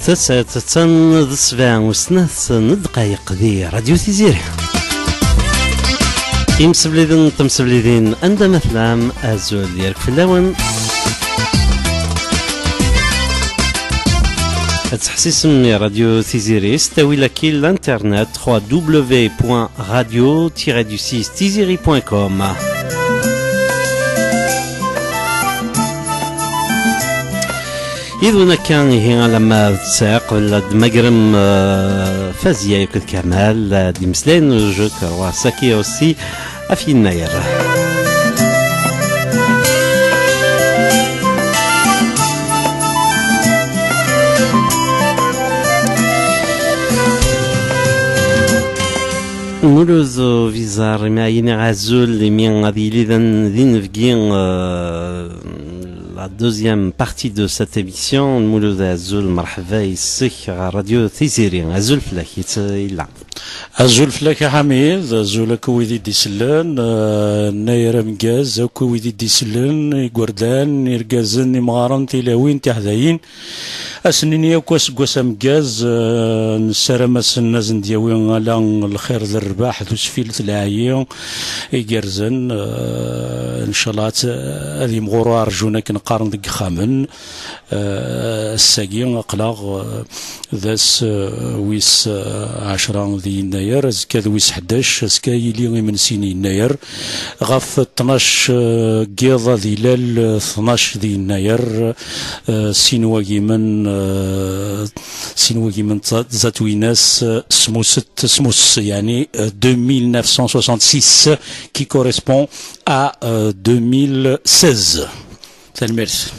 تسعة السبع وسنة دقائق دي راديو تيزيري إمسبليدين تمسبليدين عند مثلا أزول ديالك في اللون تحسيسم راديو تيزيري ستاوي لكي الانترنت www.radio-du6tiziri.com. إذا كان هي لما تساق ولا دمقرم فازية يكد كمال دي مسلين جوك واساكي أوسي أفي الناير نولوز فيزار معين غازول لمين غادي لذن ذين فقين la deuxième partie de cette émission Mouloud Azul مرحبا يسك راديو تيزيري Azul فلاك يلا Azul فلاك حميد Azul كويدي ديسلان ناير مجاز كويدي ديسلان يقردان يرقازن مغارن تلاوين تحذاين أسنين يوكوس قوس مجاز نسرمس النازن دياوين على الخير ذا الرباح ذو سفيل تلاعيين يقرزن إن شاء الله هذه مغورو أرجونا كنقارن دق خامن الساقين أقلاغ ذاس ويس 10 ذي يناير زكا ويس 11 زكا يلي من سين يناير غاف 12 قيضة ذي لال 12 ذي يناير سينواجي من زاتويناس سموس يعني 2966 qui correspond à 2016. Merci.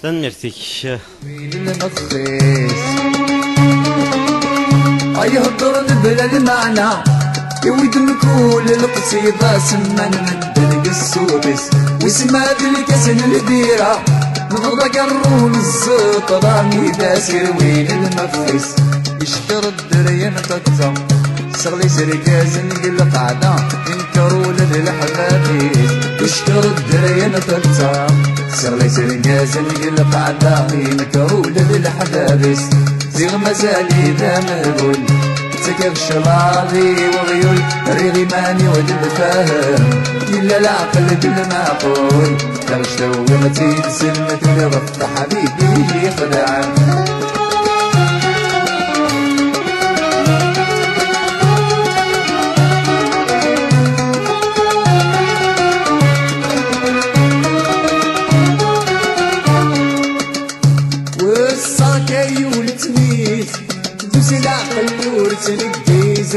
تنمرتك يهضر بلا المعنى يويد نقول القصيدة سمان ندلق السوبس ويسمى بالكسن البيرة نغضى قرون الزطرة ميداسر وين المفس يشكر الدريان تتم سغلي سركاز نقل قعدة ينكروا للحبابيس يشكر الدريان تتم سغلي سركاز نقل قعدة ينكروا للحبابيس زيغ مزالي ذا مهبول تكر شراضي وغيول ريغي ماني والفهم إلا العقل بالمعقول كرش دوغتي تسلمت لغط حبيبي خدعان العقل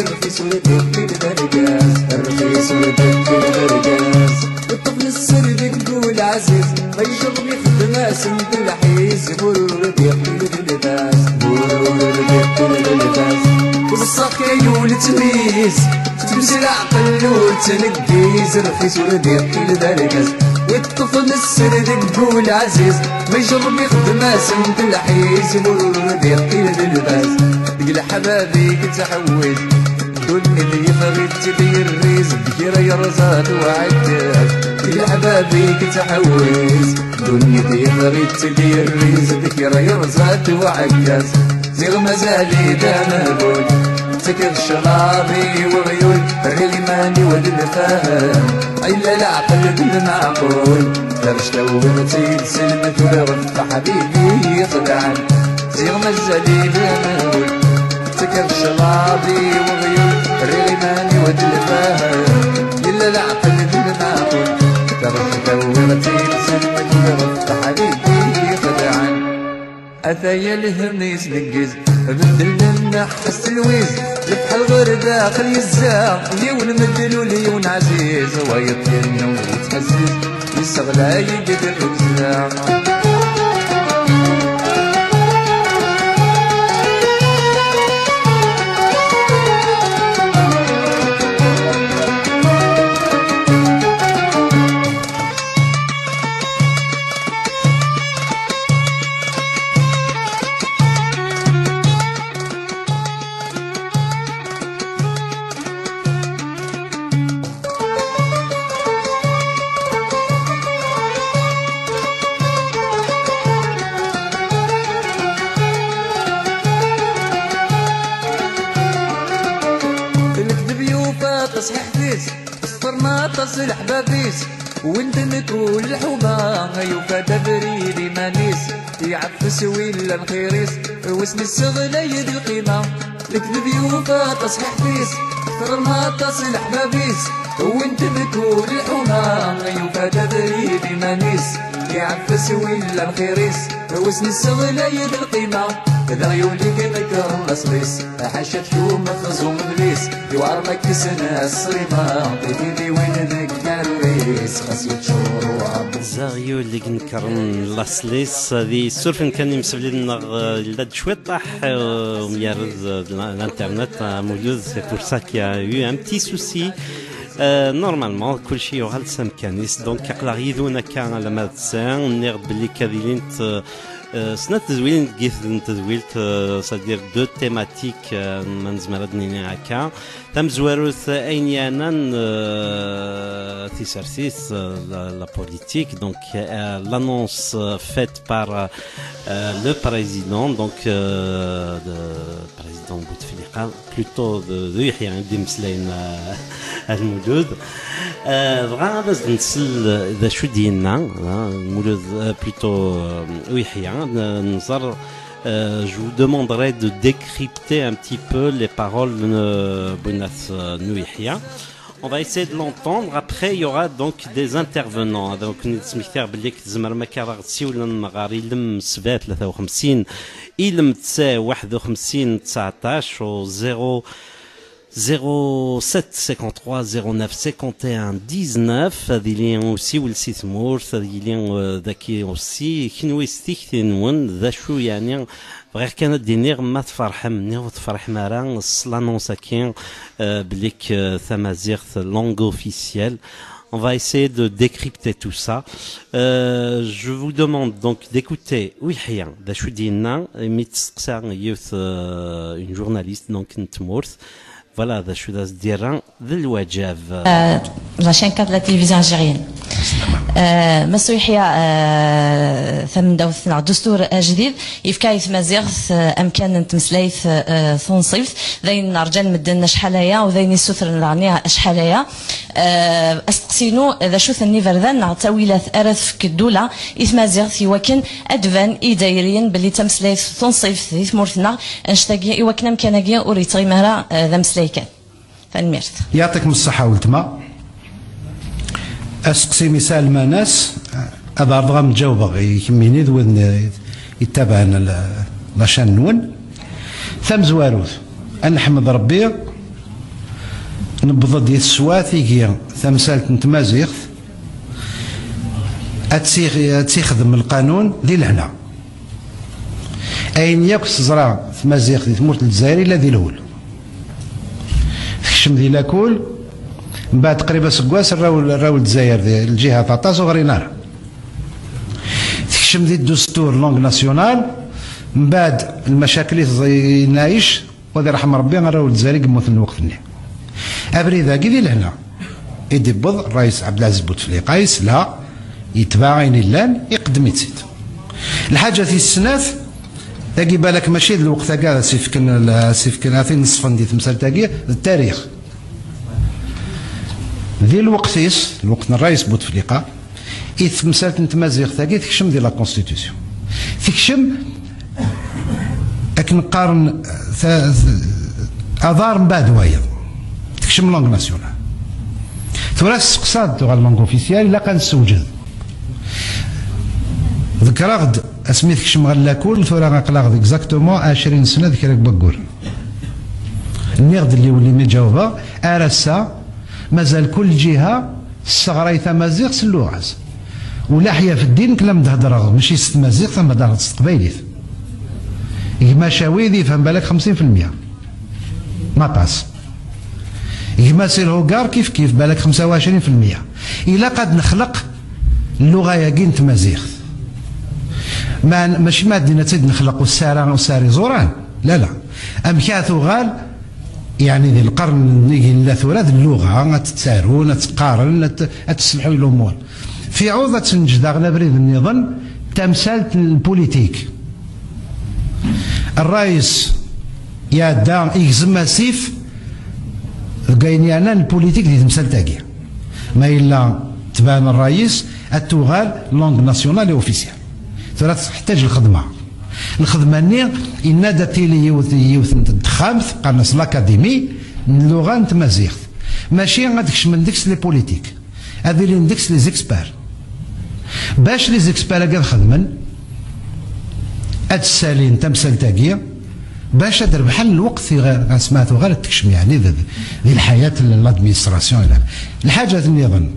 الرخيص ولدك البرقاز الرخيص ولدك البرقاز الطفل السرد نقول عزيز ما يجرب يخدم اسند الحيز برور بيقتل بالباس برور بيقتل بالباس والصاقي والتميز تمسي العقل والتنقيز الرخيص ولدك البرقاز والطفل السرد نقول عزيز ما يجرب يخدم اسند الحيز برور بيقتل بالباس تقل حبابي كتحوز دنيا اللي يفرد تبي الريز بكيرا يرزاد وعداز تقل حبابي كتحوز دنيا اللي يفرد تبي الريز بكيرا يرزاد وعداز زيغ مزالي دا مهبول تكر شرابي وغيول ريلي ماني والفهم إلا العقل بالمعقول درش توبتي سلمت ولغف حبيبي يخدعن زيغ مزالي دا مهبول تكر شرابي وغيول ريماني والفهم إلا العقل بالمعقول ترك دورتي سلمت ورفت حبيبي خدعان أثايا الهميس نقز بدل النحس الويز لفحل غير داخل يزاق ليون مدلو ليون عزيز ويطير وتحزز يستغلى يقدر الزاق بيوفا تصحيح فيس الصرنا تصل حبابيس وانت نكول الحومة يوفا تبريد مانيس يعفس ولا الخيريس واسم السغلة يد القيمة الكذب يوفا تصحيح فيس الصرنا تصل حبابيس وانت بكول الحومة يوفا تبريد مانيس يعفس ولا الخيريس واسم السغلة يد القيمة إذا يولي كنكر الأصليس حاشا تشوم مخزوم بليس يوار مكسنا الصريمة بيدي وين ذاك الريس خاص شهور وعبد زاغيو اللي كنكرن لاسليس هذه سورفن كان يمسبلي لنا لداد شوية طاح وميارز الانترنت موجود سي بور سا كي يو ان بتي سوسي نورمالمون كلشي يوغال سامكانيس دونك يقدر يذونا كان على مادسان نير بلي كاذيلين سنة تزويل جيت تزويلت صدير دو تيماتيك من زمرد نيني هكا تم زواروث اينيانا تيسارسيس لا بوليتيك دونك l'annonce faite par le président donc président Bouteflika plutôt de يحيى عندي مسلين المولود بغا باش نسل ذا شو ديالنا المولود بلوتو يحيى نظر. Je vous demanderai de décrypter un petit peu les paroles de Bounas Nouihia. On va essayer de l'entendre. Après, il y aura donc des intervenants. Donc, نسميتها بلي كتزمر ما كرغتسي ولا المغاري لم 7 53 إلم 51 19 و 0 07 53 09 51 19 هذه لين اوسي ولسيت مورث هذه لين ذاكي اوسي كنوي ستيكتنون ذا شو يعني غير كانت دينير ما تفرح مني وتفرح مرا الصلانونس كاين بليك ثمازيغ لونغ اوفيسيال. On va essayer de décrypter tout ça. Je vous demande donc d'écouter Ouihia Dachoudina, youth, une journaliste donc Ntmourth. Voilà, Dachoudaz Diran, Delwajab. La chaîne 4 de la télévision algérienne. مسو يحيى ثمن دوثنا دستور جديد يفكايث مزيغث امكان نتمسلايث ثونصيف ذين رجال مدنا شحاليا وذين السثر نعنيها شحاليا استقسينو اذا شوث النيفر ذن نعتاويلات ارث في الدوله اثمازيغث يوكن ادفان ايدايريا باللي تمسلايث ثونصيف في ثمورثنا انشتاقيا يوكن امكاناقيا وريتغي مهرا ذا مسلايكان فالميرث يعطيكم الصحه والتما. اسقسي مثال ما ناس هذا رضغا مجاوبه يكميني ذوذن يتابعنا لاشان نون ثم زواروث نحمد ربي نبض ديال السواثي ثمثالة نتمازيغ اتيخدم القانون ذي لهنا اين ياكس زرع تمازيغ ذي ثمورت الجزائري لا ذي الهول تكشم ذي لاكول من بعد تقريبا سكواس راول الجزائر الجهه طاطاس وغرينار تكشم ذي الدستور لونغ ناسيونال من بعد المشاكل اللي نايش وذي رحم ربي راول الجزائري قموت الوقت مني ابري ذاكي ذي لهنا يدي بض الرئيس عبد العزيز بوتفليقه لا يتباع عين اللان يقدم يتسيد الحاجه في السنات تاقي بالك ماشي الوقت هكا سيفكن هاتي نصفن دي تمثال تاقي التاريخ ذي الوقتيس الوقت الرئيس بوتفليقه مسألة نتمازيغ تاقي تكشم دي لا كونستيتيسيون تكشم اك نقارن اضار من بعد وايض تكشم لونغ ناسيونال ثلاث سقساد تغال لونغ اوفيسيال لا كنسوجد ذكرى غد اسمي تكشم غلاكول ثورا غنقلاغ اكزاكتومون 20 سنه ذكرك بكور النغد اللي ولي مجاوبه ارسا مازال كل جهه الصغرى تمازيغ سلوعز ولا حيا في الدين كلام تهضر ماشي ست مازيغ ثم هضر تستقبايليت يما شاويدي فهم بالك 50% ما طاس يما سير هوكار كيف بالك 25% الا قد نخلق اللغه ياكين تمازيغ ماشي ما دينا تزيد نخلقوا السارة والساري زوران لا امكاثو غال يعني ذي القرن لا ثلاث اللغه تتسارون تقارن تسمحوا الامور في عوضه تنجد بريد النظام تمثال البوليتيك الرئيس يا دام يجزم سيف كاين انا البوليتيك دي تمثال تاكي ما الا تبان الرئيس التوغال لونغ ناسيونال اوفيسيال ترى تحتاج الخدمه ني ان تيلي يوث خامس قالنا الاكاديمي اللغه نتمازيغ ماشي غادكش من ديكس لي بوليتيك هذه اللي ندكس لي زيكسبير باش لي زيكسبير كاع خدمن هاد السالين تمثال تاكيه باش تربح الوقت في سمعتو غير تكشم يعني ذي الحياه لادمينستراسيون. الحاجه اللي يظن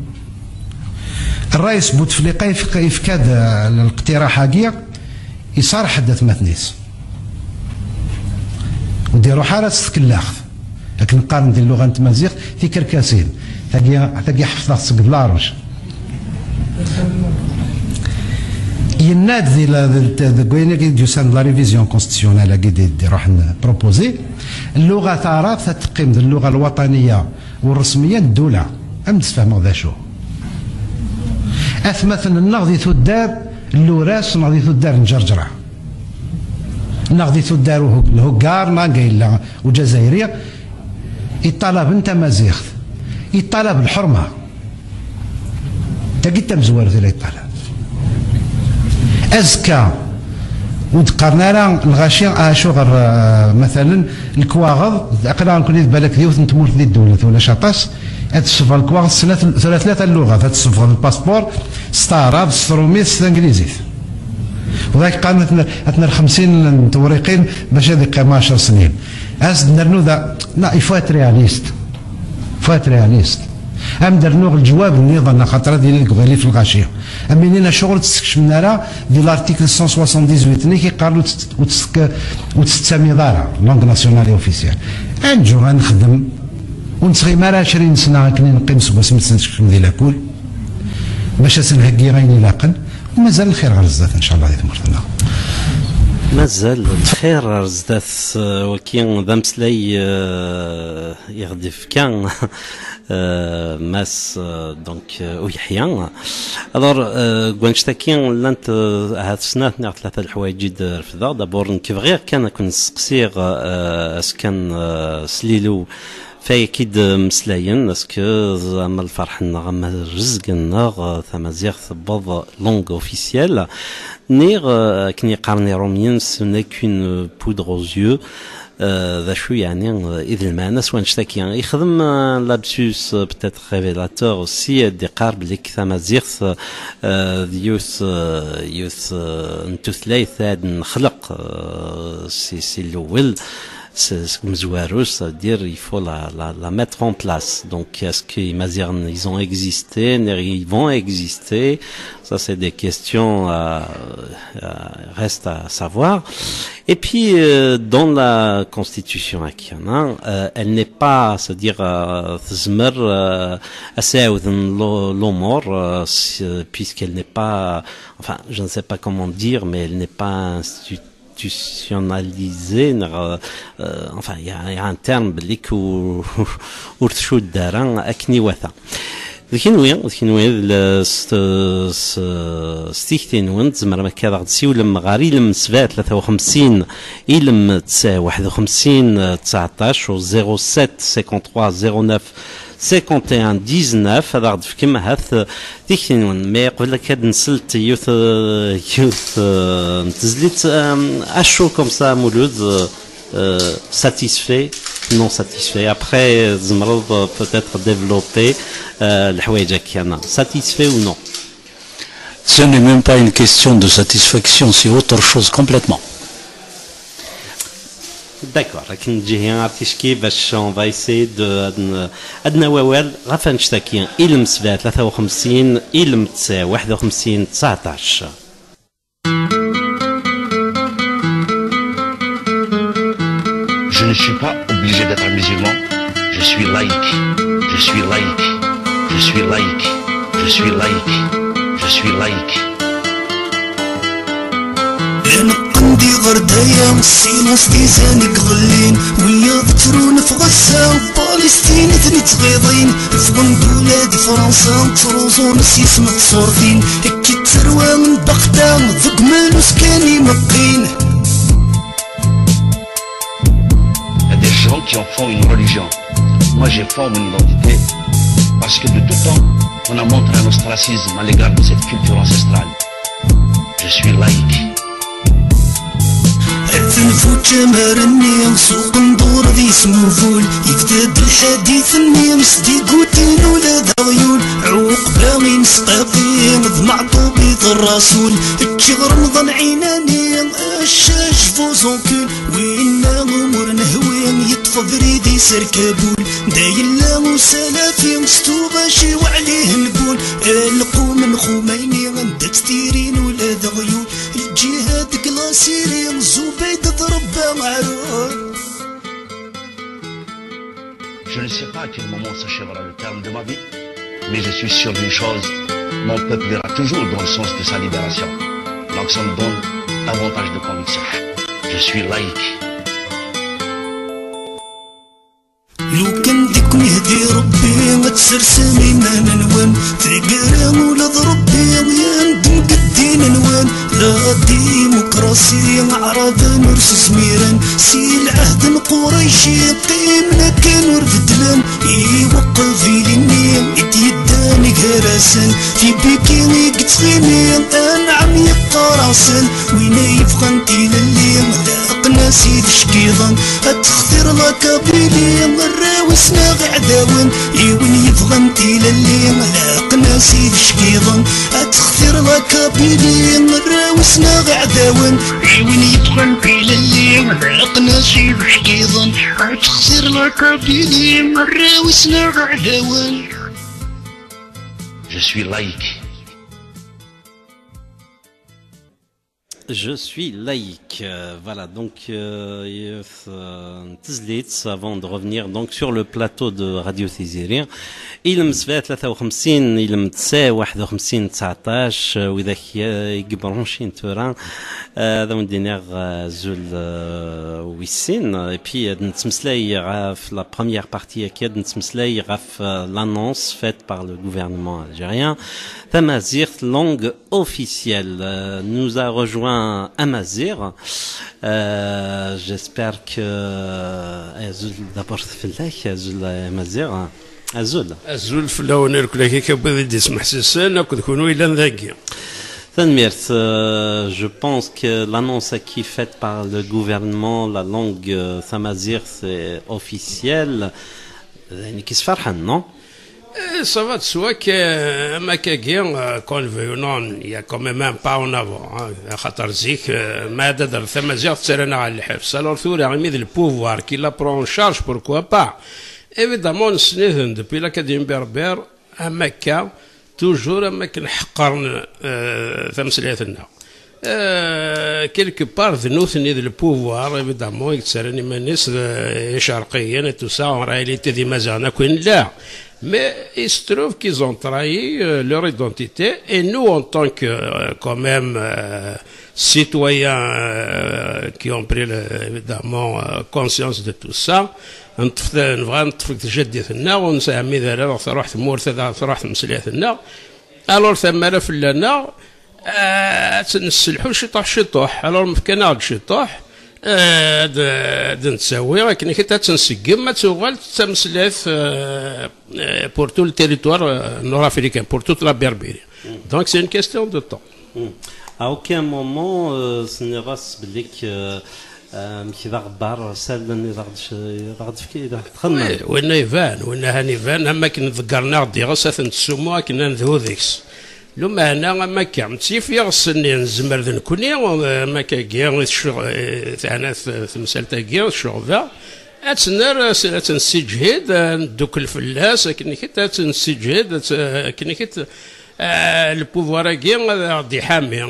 الرئيس بوتفليقه يفكاد الاقتراح هاكيا يصار حدث مثنيس وديروا حاله تكلاخ لكن نقارن ديال اللغه التمازيغ في كركاسين تاكي حفظها تسقط لاروش يناد ذي كويني ديوسان لا ريفيزيون كونستيسيونيل كي راح بروبوزي اللغه تعرف تقيم اللغه الوطنيه والرسميه الدوله ام تفهموا ذا شو مثلا نغذي ثدار اللوراس نغذي ثدار نجرجره نغذي ثدار الهكار ناقيلا وجزائريه يطلب انت مازيغ يطلب الحرمه تاكي تمزوار ذي يطلب أزكى وتقارنا راه الغاشي اشغر مثلا الكواغض اقلا نكون بالك ديوث نتمور ذي الدوله ولا شاطاس هتصفى الكواغض ثلاثه اللغات هتصفى الباسبور ستعرب ستروميس انجليزي وذاك قالنا عندنا 50 توريقين باش هذيك 10 سنين اس نرنو ذا لا يفوت رياليست فوت رياليست ام درنوغ الجواب النظام خاطر ديال الكغالي في الغاشيه امينينا شغل تستكشفنا راه ديال لارتيكل 178 ني كيقالوا وتستمي دارا لونغ ناسيونال اوفيسيال نجو غنخدم ونسغي مال 20 سنه كني نقيم سباس نستكشف ديال الكل باش نهكي غيني لاقن ومازال الخير غير الزات ان شاء الله يتمرنا مازال الخير زدات وكين ذا مسلاي يغدف كان ماس دونك ويحيى الور كوانشتاكين لانت هاد السنه نعرف ثلاثه الحوايج جد رفضا دابور كيفغير كان كون نسقسيغ اسكان سليلو فاكيد مسلاين اسكو زعما الفرح نغم الرزق النغ ثمازيغ ثبض لونغ اوفيسيال نير كني قارني روميين سو ني كون بودر aux yeux ذا شو يعني إذا المعنى سواء نشتكي يخدم لابسوس بتاتر ريفيلاتور اوسي دي قارب ليك ثمازيغ يوث نتوثلايث هاد نخلق سي الاول Mzouarous, ça veut dire il faut la mettre en place. Donc est-ce qu'ils ils ont existé, ils vont exister? Ça c'est des questions reste à savoir. Et puis dans la constitution hakiana, elle n'est pas, c'est-à-dire tazmer asaoud l'omor puisqu'elle n'est pas, enfin je ne sais pas comment dire, mais elle n'est pas institutionnalisé, enfin il y a un terme بليك ورتشو الدارا اكني وثا لكن ستيكتين وانت زمر ما كذا غدسي ولما غاري لم 53 إلم 51 19 و 07 53 09 51 19 هذا غد فكم هاث تيكتين ما يقول لك هاد نسلت يوث تزليت اشو كوم سا مولود satisfait, non satisfait. Après, Zmrod peut-être développer l'houaïja kiana. Satisfait ou non? Ce n'est même pas une question de satisfaction, c'est autre chose complètement. D'accord. On va essayer de adna wawel غافا نشتكي إلم 53 إلم 51 19. Je ne suis pas obligé d'être musulman. Je suis laïque. Je suis laïque. Je suis laïque. Je suis laïque. Je suis laïque. نقندي غردايا السيلونس ديزاني قغلين ويا ذكرون في غزة وبالستين ثني تغيضين في بلادي فرنسا تروزو نسي سمت صورتين هكي تروى من بغداد ذوق مالو سكاني مقين. Des gens qui en font une religion. Moi j'ai forme une identité parce que de tout temps, on a montré un ostracisme à l'égard de cette culture ancestrale. Je suis laïque. تنفوت جمال النيم سوق ندور ذي سموفول يكتب الحديث النيم سدي قوتين ولاد عيون عوق باغي نسقاقيم ذ معطوبيط الرسول الشغر رمضان عينانيم الشاش فوزونكول وين امور نهويم يطفى بريدي سر كابول داين لا مسالافيم ستو غاشي وعليه نقول القوم خميني غندك ستيرين ولاد عيون الجهاد كلاسيرين زبيد ضرب معروف. Je ne sais pas à quel moment s'achèvera le terme de ma vie, mais je suis sûr d'une chose, mon peuple ira toujours dans le sens de sa libération. Donc ça me donne davantage de conviction. Je suis laïque. لو كان ديك يهدي ربي ما تسرسمي ما ننوان تقرا ولاد ربي ويندم قدين نوان لا ديمقراطية عرب نرس سميران سي العهد قريشي قيمنا كان ورفدلان يوقف للنيم يتيداني كراسان في بكيني قتخيمين انعم يبقى راسان وين يبقى انتي لليم لاقنا سيد شكيضان اتخثر لك بيليم الراوسنا غعداون وين يبقى انتي لليم لاقنا سيد شكيضان اتخثر لك بيليم الراوسنا غعداون وين يبقى انتي لليم لاقنا سيد شكيضان اتخثر لك بيليم الراوسنا غعداون. Je suis laïque. Je suis laïque. Voilà, donc تزليت avant de revenir donc sur le plateau de Radio Tézérien. إلى سبعة 53 إلى 51 19 وإذا يقبرونشين توران هذا من دينار زول ويسين et puis نتمسلاي غاف la première partie أكيد نتمسلاي غاف l'annonce faite par le gouvernement algérien Amazigh langue officielle. Nous a rejoint Amazigh. J'espère que Azul d'abord فلاك Azul Amazigh Azul فلاون الكلاكي كبد دي سمح سسان كنت كونوا إلى ذاكي. Je pense que l'annonce qui est faite par le gouvernement, la langue Amazigh, c'est officiel. Qui se fait non? Ça va de soi que Makagien, quand venons, il y a quand même un pas en avant. Khatarzik, Madad al-Thamazigh, Tserana al-Hifz. Alors, il y a le pouvoir qui la prend en charge, pourquoi pas? Évidemment, depuis l'Académie berbère, à Mecca, toujours à Mecca, Thamsiliatna. Quelque part, nous tenons le pouvoir, évidemment, Tserani Manis, Charqien et tout ça, en réalité, des Mazana, là. Mais il se trouve qu'ils ont trahi leur identité et nous, en tant que quand même citoyens qui ont pris évidemment conscience de tout ça, نبغى نطفق جدتنا ونساهم إذا تروح تمور تروح مسليتنا ألور ثم في لنا نسلحوا شطوح ألور مفكنا شطوح نتساوي لكن كي تنسقم ما تسوغل تمسلف pour tout le territoire nord-africain, pour toute la Berbérie. Donc c'est une question de temps. À aucun moment ce n'est pas مشي ذا غبار سالن وين يفان وين هانيفان اما كنذكرنا غدي غسات نتسموا كنا نذهو ذيكس لو ما هنا ما كامتيف يغسني نزمر ذن كوني ما كاكيا تاعنا تمثال تاكيا الشغفه اتنر تنسجهد ندوك الفلاس كني كي تنسجهد كني كي le pouvoir est حامي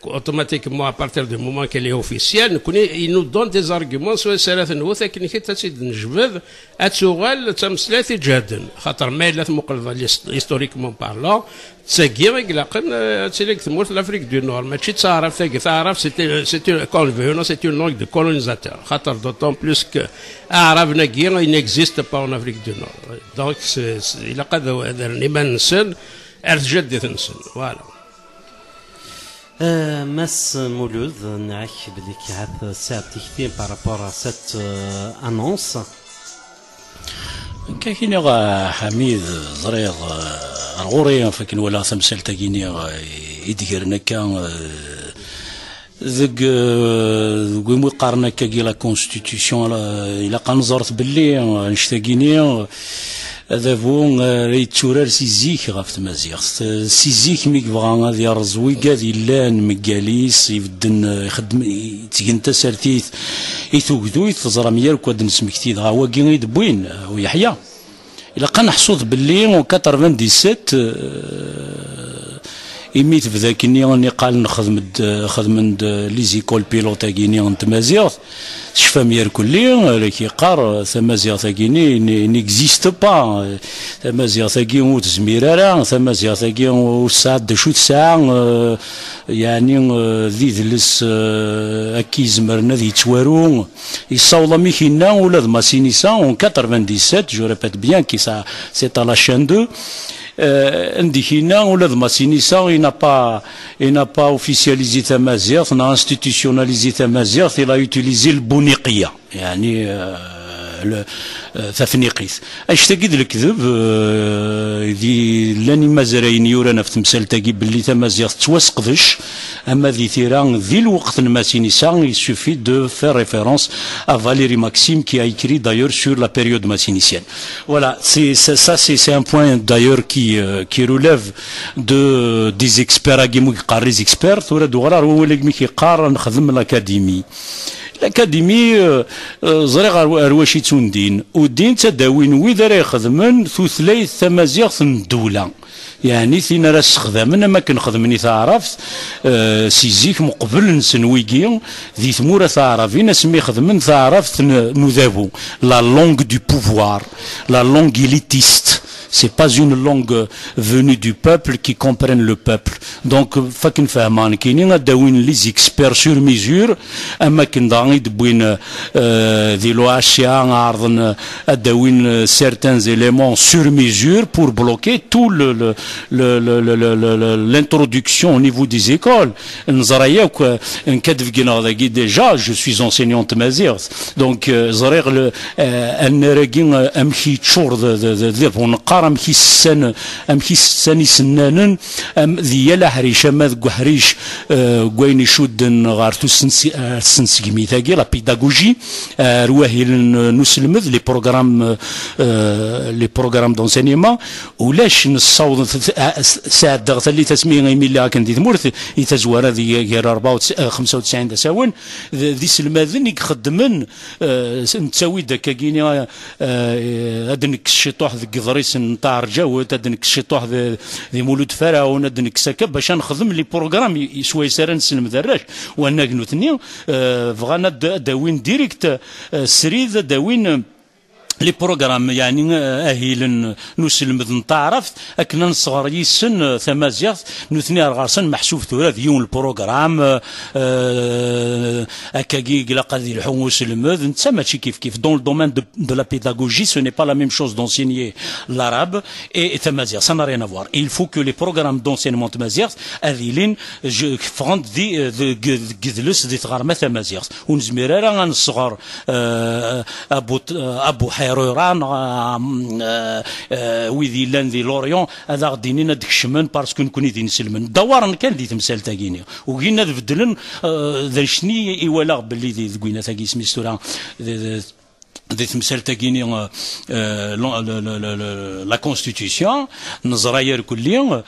automatiquement à partir du moment qu'elle est officielle il nous donne des arguments سواء ثلاث نوث لكن كي تزيد نجبد اتسوغال تمثلات جادا خاطر ما الا مقلده هيستوريكمون بارلون تساكي قلقن تسيليك تموت لافريك دو نور ماشي تعرف تعرف سيتي كولفيون سيتي اون لونغ دو كولونيزاتور خاطر دوطون بلوس كو عربنا كي il n'existe pas en Afrique du Nord donc الى قد هذا ما ننسى أرجد نسن فوالا. Mas Mouloud, نعك بلي كي هاد ساعة تكتين par rapport à cette annonce. كاين حميد زريض الغوري فكن ولا تمثال تاكيني يديرنا كان ذك ويمو قارنا كي لا كونستيتيسيون الا كنزرت باللي نشتاقيني هذا فون ريتشورار سيزيك غاف تمازيغ سيزيك ميك بغا غادي يرزوي كادي لان مكاليس يبدن يخدم تيجن تسالتيت يتوكدو يتزرى ميال كواد نسمكتي دغا واكي يدبوين ويحيى الا كنحصد باللي 97 إميت بذاك راني قال نخدم لي زيكول بيلوت كيني نتمازيغ شفا مير كلي لكي قار ثمازيغ تاكيني نيكزيست با ثمازيغ تاكي وتزميرارا ثمازيغ تاكي وساعة شو ساعة يعني ذي ذلس أكي زمرنا ذي توارو يصاولا ميكينا ولا ذ ماسينيسا 97 جو ريبيت بيان كي سا سي تا لا شين 2 Indikina ou le Massinissa, il n'a pas officialisé Tamazirt, il a institutionnalisé Tamazirt, il a utilisé le Bouniqiya. يعني تفنيقيث اش تاكيد الكذب ذي لاني مازراين يورانا في تمثال تاكي باللي تمازيغ تواسقدش اما ذي ثيران ذي الوقت الماسينيسان يسوفي دو فير ريفيرونس ا فاليري ماكسيم كي ا ايكري دايور سور لا بيريود ماسينيسيان فوالا سي ان بوين دايور كي روليف دو دي اكسبير كي قار لي اكسبير ثورا دوغرا هو اللي كي قار نخدم الاكاديمي الأكاديمي زريغ أرواشي توندين ودين تداوين ويذا راه يخدمن ثلاث تمازيغ الدولة يعني ثينا راه استخدامنا ما كنخدمني تعرفت سيزيك مقبل نسنويكي ذي ثمورة تعرفين اسمي خدمن تعرفت نذابو لا لونغ دو بوفوار لا لونغ إليتيست. C'est pas une langue venue du peuple qui comprenne le peuple. Donc, fakin fahman kini dawin les experts sur mesure, amma kin dangid bouin di loasia arden dawin certains éléments sur mesure pour bloquer tout l'introduction au niveau des écoles. Nzarayak nkadv ginadagi déjà, je suis enseignante mazir. Donc, zarir le النراجين امشي تشور ذي نقار امشي السن يسنانن ذي لا حريش اما ذو حريش كوين يشود غارتو السنسيمي ثاقي لا بيداغوجي رواهي نسلمذ لي بروغرام دونسينيمون ولاش نصاوض ساعه دغت اللي تسميه ملي كان دي ثمورث يتزوار هذه غير 95 تساون ذي سلماذن يخدمن نتساوي داك كايني هادنك الشيطوح ذي قضريس نتاع رجاوت هادنك الشيطوح ذي مولود فرعون هادنك سكب باش نخدم لي بروغرام يسوى يسار نسلم دراج وانا كنوتني بغانا داوين ديريكت سريد داوين لي بروغرام يعني اهيل نسلمذ نتعرف اكنا نصغر يسن ثمازيغ نثني رغاسن محسوب ثورا ديون البروغرام اكاكي قلاقا ذي الحوم وسلمذ نتا ماشي كيف دون الدومين دو لا بيداغوجي سو ني با لا ميم شوز دونسينيي l'arabe et تمازيغ ça n'a rien à voir. Il faut que les programmes d'enseignement تمازيغ اذيلين فرند دي قدلس دي تغرمه تمازيغ ونزمير راه نصغر ابو حيران ويذي لان ذي لوريون هذا غديني ندك الشمن باسكو نكوني ذي نسلمن دوار كان ذي تمثال تاكيني وكينا بدلن ذا شني ايوالا باللي ذي كوينا تاكي سميتو دي تمثال تاكيني لا كونستيتيسيون نزراير كليا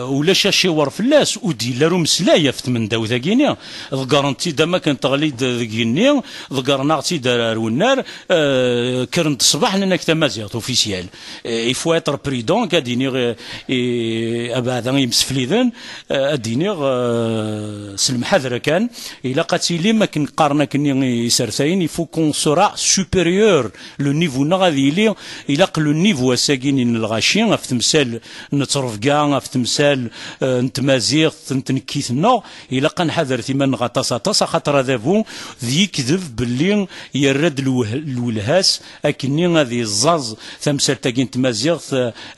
ولا شاشيور فلاس ودي لارو مسلايه في من داو ذاكيني ذكرنتي دما كان تغليد ذاكيني ذكرناغتي دار والنار كرنت الصباح لانك تمازيغ اوفيسيال il faut être prudent كاديني ابعد يمسفليذن اديني سلم حذر كان الا قاتيلي ما كنقارنا كني يسرثاين il faut qu'on sera supérieur le niveau نغادي إلا le niveau أساقين الغاشين في تمثال نترفقا في تمثال نتمازيغ نتنكيثنا إلا نحذر ثمان غطاسا خاطر هذا فو ذي كذب باللي يرد الولهاس أكني غادي الزاز تمثال تاقين تمازيغ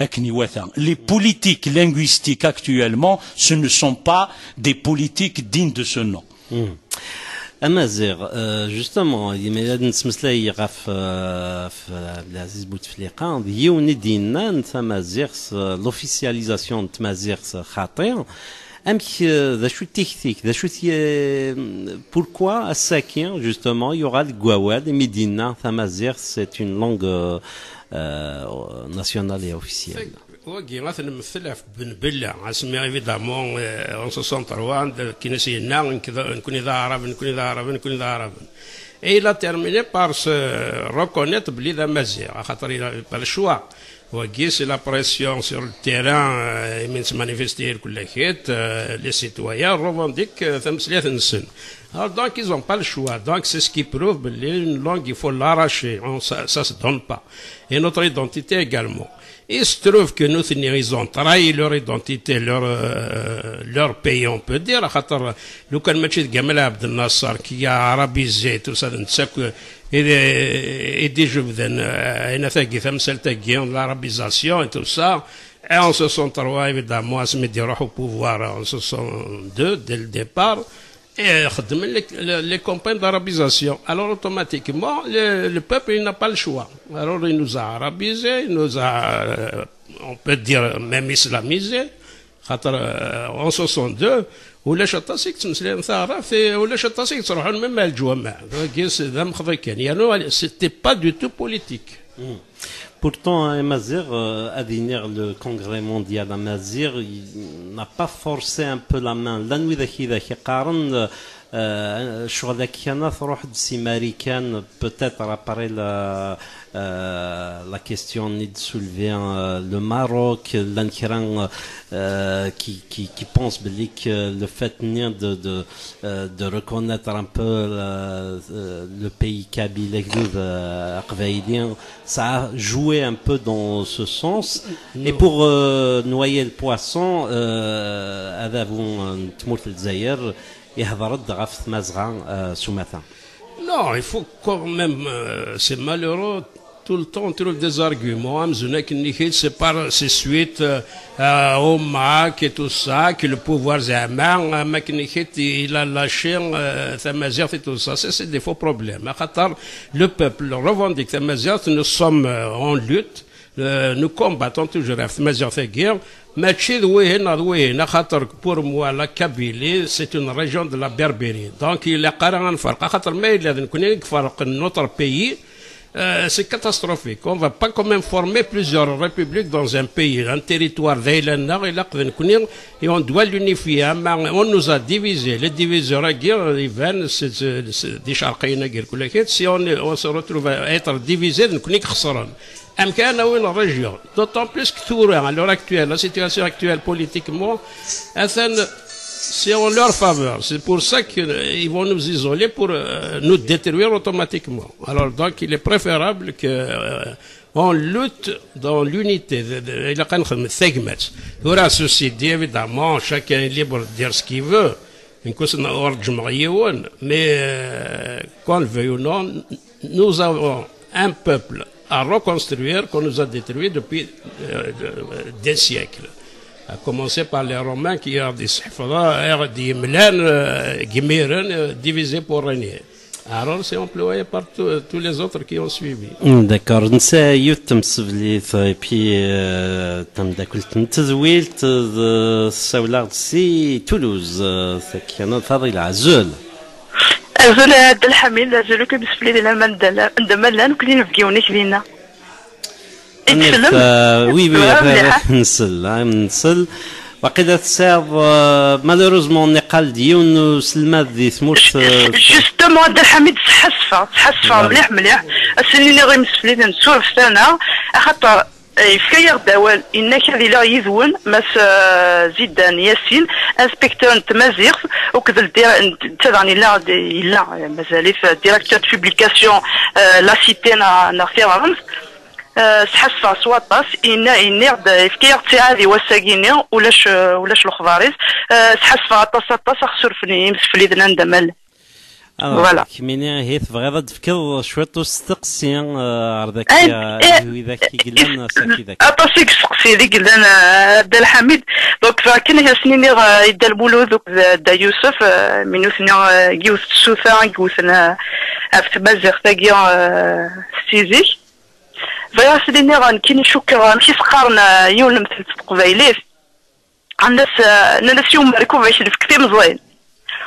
أكني واثا les politiques linguistiques actuellement ce ne sont pas des politiques dignes de ce nom. امازيغ جوستومون يما نتمسلاي غاف عبد العزيز بوتفليقه ديوني دينا نتمازيغ لوفيسياليزاسيون تمازيغ خاطئ امك ذا شو تكتيك ذا شو pourquoi الساكن جوستومون يوغا الكواوال ميدينا تمازيغ سي اون لونغ ناسيونال اي اوفيسيال وكي مثلا نمثلها في بن بله اسمي ايفيدامون اون 63 كي نسينا نكون اذا عرب اي لا تيرميني بار سو ريكونيت بلي ذا مزيغ خاطر با الشوا وكي سي لا بريسيون سور التيران من مانيفيستير كل حيت لي سيتويان روفونديك ثمثليث نسن donc ils n'ont pas le choix donc c'est ce qui prouve que une langue il faut l'arracher ça se donne pas et notre identité également. Il se trouve que nous, ils ont trahi leur identité, leur pays, on peut dire. Le cas de Gamal Abdel Nasser, qui a arabisé tout ça, et des jeux, l'arabisation et tout ça. Et en 63, évidemment, se met au pouvoir en 62, dès le départ. Et les campagnes d'arabisation. Alors automatiquement, le peuple il n'a pas le choix. Alors il nous a arabisé, il nous a, on peut dire même islamisé. En 62, ولا شطاسيك تمثلين ثارة في ولا شطاسيك تروحون même الجوامع. C'était pas du tout politique. Pourtant, Amazir, Adinir, le congrès mondial Amazir, n'a pas forcé un peu la main. La nuit d'Akida Kikaran, شغل كان تروح سي ماريكان peut-être après la question de soulever le Maroc l'Ankiran qui pense que le fait de reconnaître un peu le pays kabyle ça a joué un peu dans ce sens et pour noyer le poisson هذا بون تموت الجزائر Non, il faut quand même, c'est malheureux, tout le temps on trouve des arguments, c'est suite au MAC et tout ça, que le pouvoir il a lâché et tout ça, c'est des faux problèmes. Le peuple revendique nous sommes en lutte, nous combattons toujours cette guerre. Pour moi, la Kabylie, c'est une région de la Berbérie. Donc, il y a notre pays, c'est catastrophique. On ne va pas quand même former plusieurs républiques dans un pays, un territoire, et on doit l'unifier. On nous a divisés. Les diviseurs à guerre, si on se retrouve à être divisés, d'autant plus que à l'heure actuelle, la situation actuelle politiquement, c'est en leur faveur. C'est pour ça qu'ils vont nous isoler pour nous détruire automatiquement. Alors donc il est préférable qu'on lutte dans l'unité. Ceci dit, évidemment, chacun est libre de dire ce qu'il veut. Mais qu'on le veuille ou non, nous avons un peuple à reconstruire qu'on nous a détruit depuis des siècles. À commencer par les Romains qui ont dit divisé pour régner. Alors c'est employé par tous les autres qui ont suivi. D'accord. نسا يتم سفليت بي تم داكلت نتزويلت الساولة سي تولوز كانت فضيلة عزول أزول عبد الحميد أزول كبسفلي ديال عندما لا نكلين في كيونيك ديالنا. وي نسل وقيلا تساعد مالوروزمون نقال ديون سلمات دي ثموت جوستومون عبد الحميد تحسفه مليح السنين غير مسفلي نسولف سنة خاطر يفكا داوال انك هذه لا يذون مس زيدان ياسين انسبكتور تمازيغ وكذا تدعني لا مازال في ديريكتور بوبليكاسيون لا سيتي نا فيرانس سحسفا سواطاس إن فكي هذه وساقيني ولاش الخضاريس سحسفا طاس خسر فني مسفلي دنا ندمل فوالا كميني هي تبغي تفكر شويه تستقسي رداك اذا كي قلنا ساكي ذاك اطاسيك سقسي ذيك قلنا عبد الحميد دونك فكان هي سنين يدا المولود دا يوسف من سنين جيوس السوثا جيوسنا في مازيغ تاكيا سيزيك فيا سنين كاين شكر ماشي سقارنا يولم في قبايليت الناس يوم ركوب عيش الفكتي مزوين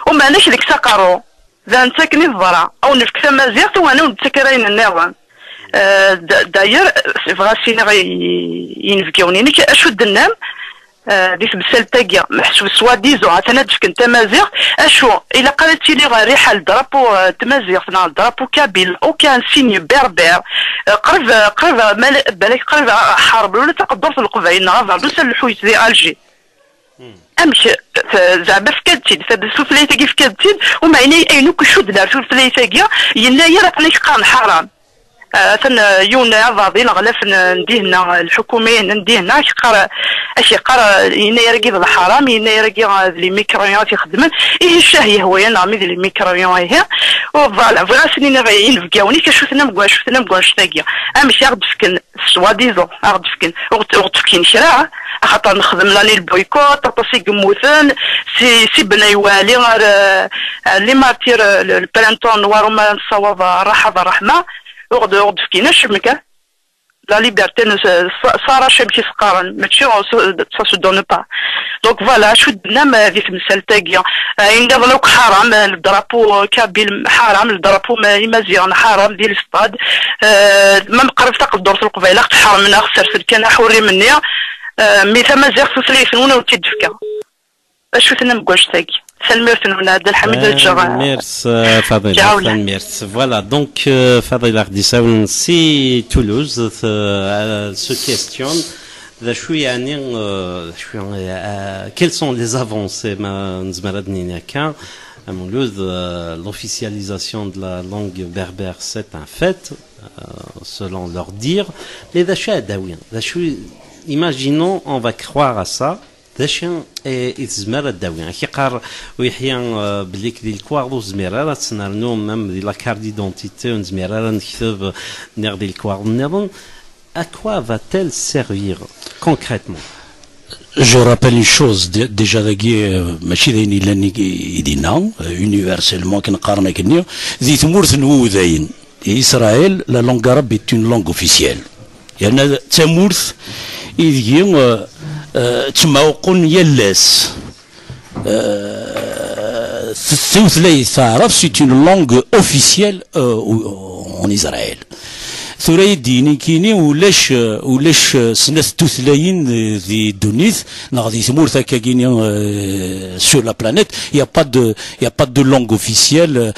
وما ناش ديك سقارو ذا نتاكني الضرع او نفكت مازيغ وانا نتسكرين النظام داير فغاسيني ينفكيوني نيك اشد النام ديك بسال تاكيا محسوب سوا ديزو عاد تفك انت مازيغ اشو الا قالتي لي ريحه الدرابو تمازيغ فنا الدرابو كابيل او كان سيني بربر قرب بالك قرب حرب ولا تقدر في القبائل نهار دوس الحويت دي الجي امشي زعما فكادتين فالسفلي تاكي فكادتين وما عيني اينو كشود دار السفلي تاكيا ينايا راه قنيش قان حرام يونا فاضي غلاف نديهنا الحكوميه نديهنا اش يقرا ينايا راكي الحرام ينايا راكي لي ميكرويون يخدمن ايه الشهيه هو انا مي لي ميكرويون هي وفوالا فغا سنين غايين فكاوني كشوفنا مكواش تاكيا امشي غد فكن سوا ديزون غد فكن غد فكين شراع خاطر نخدم لاني البويكوت طاسي قموثن سي بناي والي لي مارتير البلانتون نوار وما نصواب راحه الرحمه وغد فكينا شمكه لا ليبرتي صار شمشي سقارن ماشي سا سو دون با دونك فوالا شدنا في تمثال تاكيا عندنا دروك حرام الدرابو كابيل حرام الدرابو مازيغ حرام ديال الستاد ما مقرب تقدر في القبيله حرمنا خسر كان حوري مني مي ثما زيغ سليفن ونا وتدفكا اش وثنا مكواش تاكي سلميرتن هنا عبد الحميد الجرا ميرس فضيلة ميرس فوالا دونك فضيلة غديساون سي تولوز سو كيستيون ذا شو يعني شو كيل سون لي افونسي ما نزمر نينا كان مولود l'officialisation de la langue berbère c'est un fait selon leur dire mais ذا شو داوين ذا شو imaginons on va croire à ça داشين يتزمر الداوي كي قار ويحيى بليك ديال الكوارد وزميره تسنرنو ميم ديال لا كارت ديدونتيتي ونزميره نكتب نير ديال الكوارد نيرون à quoi va-t-elle servir concrètement? Je rappelle une chose déjà ماشي داين الا يدينا universellement كنقارنا كنيا ذي تمورث نوذاين اسرائيل لا لونغ عرب est une langue officielle يعني تمورث يدي تماوقون يلاس الثلاث تعرف سي اون لونغ اوفيسيال اون اسرائيل ثورة يديني كيني ولاش سنة التوثلاين ذي دونيث نغادي ثمورثا كاكيني سور لا بلانيت يا با دو لونغ اوفيسيال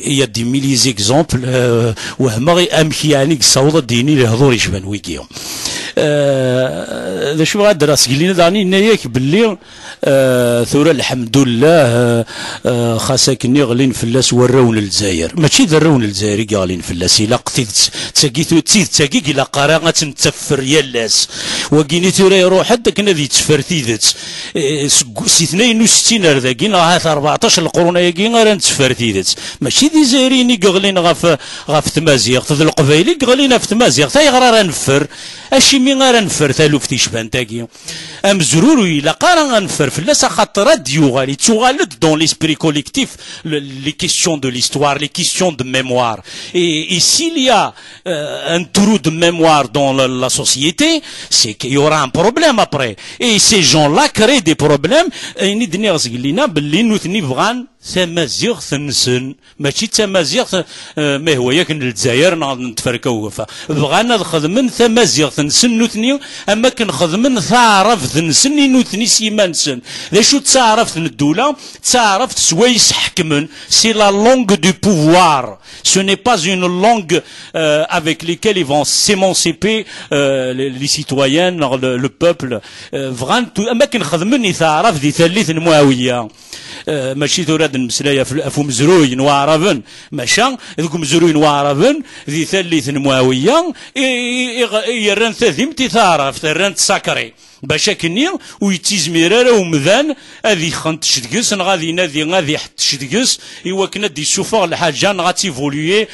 يا دي ميلي زيكزامبل وهما امشي يعني صوضة ديني لهضور يشبان ويكيهم ذا شو غاد راس قلينا داني نياك باللي ثورة الحمد لله خاصة كني غلين فلاس وراون الجزائر ماشي ذراون الجزائر غالين فلاس الا قتيت تساقيتو تساقيك الا قراغه تنتفر يالاس وكيني ثورة يروح حتى كنا ذي تفرتيدت سي 62 رداكين هات 14 القرون ياكين غير نتفرتيدت ماشي ذي زايرين غلين غاف تمازيغ ذي القبايلي غلينا في تمازيغ تا يغرا نفر اشي مي غير نفر ثالوف تيشبان تاكي ام زرورو الا قرا نفر فلاس خاطر راديو غالي تغالد دون ليسبري كوليكتيف لي كيسيون دو ليستوار لي كيسيون دو ميموار et s'il y a un trou de mémoire dans la société c'est qu'il y aura un problème après et ces gens-là créent des problèmes ni دنيا غسقلينا باللي نوثني بغان تمازيغ تنسن ماشي تمازيغ ما هو ياك الجزائر نتفركو بغانا نخدمن تمازيغ تنسن نوثني اما كنخدمن تعرف تنسن نوثني سيما نسن لا شو تعرف الدوله تعرف سوايس حكمن سي لا لونغ دو بوفوار ce n'est pas une langue avec laquelle ils vont s'émanciper les citoyens le peuple فغان اما كنخدمن تعرف دي ثالث المعاويه ماشي توراد المسلايه في مزروي وعربن ماشا ذوك مزروي وعربن ذي ثالث معاويه يران ثاثيمتي تعرف تران تساكري باش كني ويتيزميرا ومذان هذه خنت شدقس غادي نادي غادي حت شدقس ايوا كنا دي سوفور الحاجه غاتي فوليي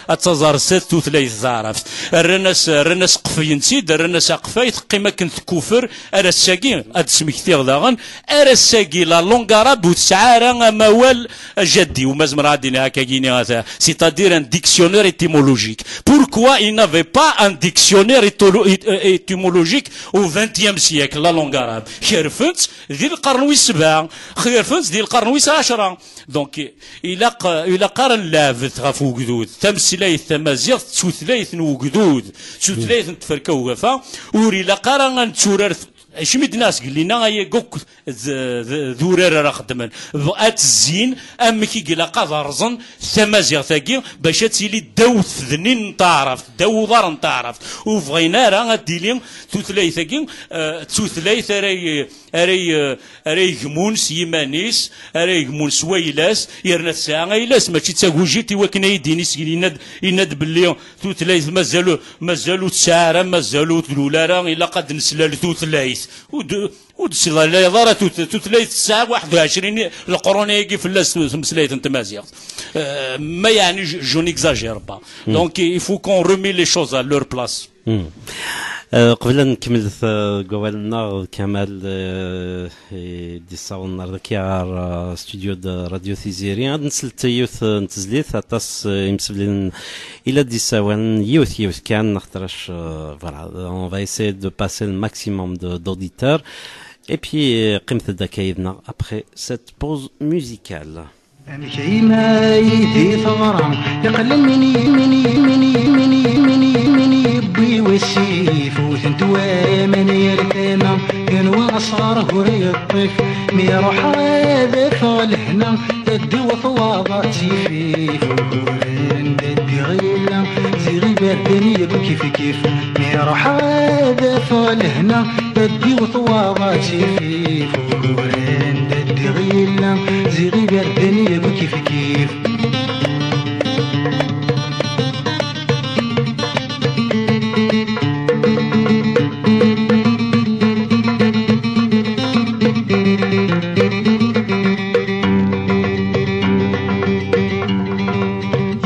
اتزار ست وثلاث زعرفت الرناس قفين سيد الرناس قفاي قيمه كنت كفر ارا الساقي هاد سميكتي غداغن ارا الساقي لا لونغاراب وتسعارا موال جدي ومازمر عادينا هكا كيني سيتادير ان ديكسيونير ايتيمولوجيك بوركوا il n'avait pas un dictionnaire étymologique au 20e siècle la langue arabe خيرفنت ذي القرن السبع خيرفنت ذي القرن العاشرة دونك إلا قارن لافت غف وجدود تمثيليث تمازيغ تثليث وجدود تثليث تفركوا غفا وري لا قارن تورر شميت ناس قال لنا هي كوك ذورير راه خدمن بغات الزين ام كي قال قازرزن ثمازيغ ثاقي باش تيلي داوت ذنين تعرف داو ضر تعرف وبغينا راه ديلي توثلاي ثاقي توثلاي اري يجمون سيمانيس اري يجمون سويلاس يرنا الساعه ايلاس ماشي تاكوجيتي وكنا يدينيس يناد باللي توثلاي مازالو تسعره مازالو دولاره الا قد نسلال توثلايث ودسلا لا يضار توثلايث الساعه 21 القرون يجي في اللاس مسلايث انت مازيغ ما يعني جو نيكزاجير با دونك il faut qu'on remet les choses à leur place. قبل نكمل قوالنا كمال دي صاون كيار استوديو راديو ثيزيري غاد نسلت يوث نتزليث عطاس يمسبلين الى دي ساوان يوث كان نختارش فوالا on va essayer de passer le maximum d'auditeurs et puis قيمة دكايدنا après cette pause musicale. أمشي ما يدي ثغرة يقلل مني بي والسيف وثنتوا من يرتمى كانوا أصغر هوري الطيف ميروح هذا فالحنا تدي وطواضاتي فيه وكورين تدي غيلا زيغي بردني بكيف كيف ميروح هذا فالحنا تدي وطواضاتي فيه وكورين تدي غيلا زيغي بردني كيف كيف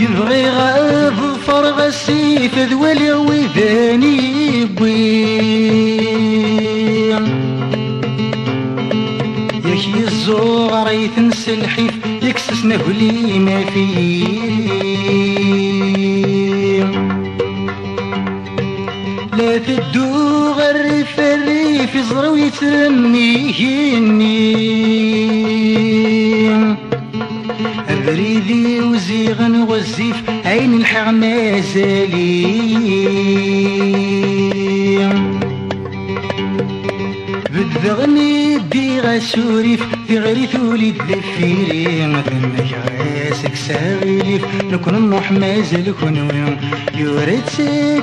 يبغي غاب فرغ السيف ذولي وذاني بوين يحيي الزغر يتنسى الحيف يكسسنا هولي ما فيه لا تدو غرف الريف يزرو يترميهني بريدي وزيغن غزيف عين الحق مازالي بدغني دي غسوريف في غيري ثولي الدفيري مثلك غاسك ساغيليف نكون نروح مازال كونوي يوريت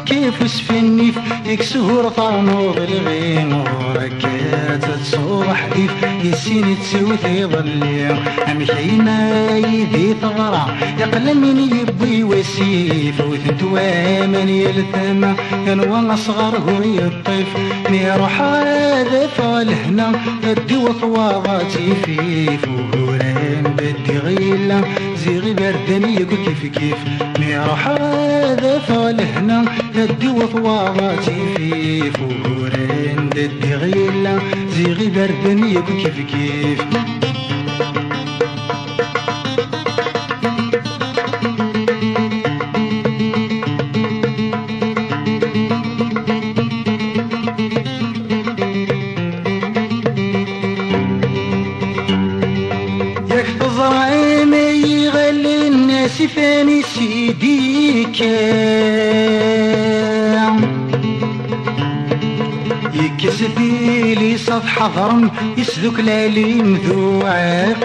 كيف وسفنيف يكسهور طانوغ الغين وركات تصوح ديف يسيني تسوث يضلي أمشي ما يدي ثغرة يقل من يبي وسيف وثنتوا من يلثم كانوا أصغر هو الطيف ميروح هذا فالهنا بدي وطواضاتي فيه فورين بدي غيلا زيغي بردني يقول كيف كيف ميروح هذا فالهنا بدي وطواضاتي فيه فورين بدي غيلا زيغي بردني يقول كيف كيف فاني سيديك يكسفي لي سطح ضرم يسلك لاليم ذو عقام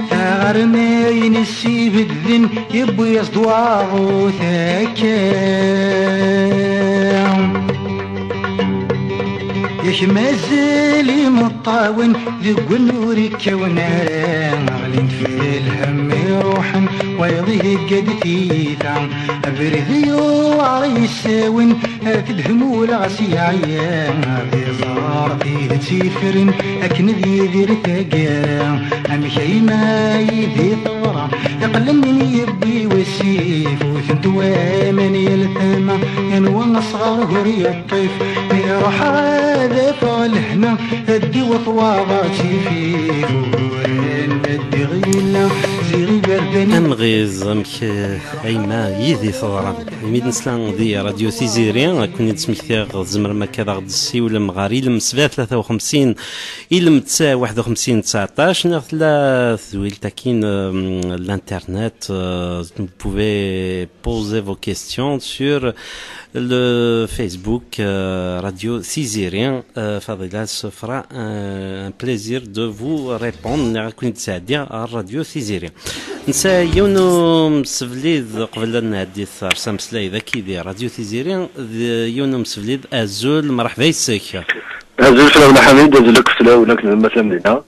ثغرمين السيب الذن يبو يصدواغو ثاكام ياك مازالي مطاون ذوق النور كونارا غلين في الهم يروحن ويضيه قد تيتا أبرد يوعر يساون أكدهم والعسي عيان هذي زارتي تسيفرن أكن ذي ذير تاقارا أمشي ما يذي ثورا يقلن من يبي والسيف وثنت وامن يلثما ينوى نصغر هري الطيف يروح هذا فالهنا هدي وطواغاتي فيه وهورين بدي غيلا زيغي بردني أنغيز أمك أيما يذي ثورا يميد نسلان ذي راديو تيزيريان كوني تسميك ثاغ زمر ما كذا غد السيول مغاري لم 53 إلم 51 19 نغتلا ذويل تاكين l'internet vous pouvez poser vos questions sur le Facebook Radio Cizérien. Fadila se fera un plaisir de vous répondre à Radio Cizérien. نسا يونو مسفليد قبل أن نهدي رسام سلايد أكيد راديو تيزيريان يونو مسفليد أزول مرحبا يسك أزول سلام حميد أزولك سلام ولك مثلا مدينة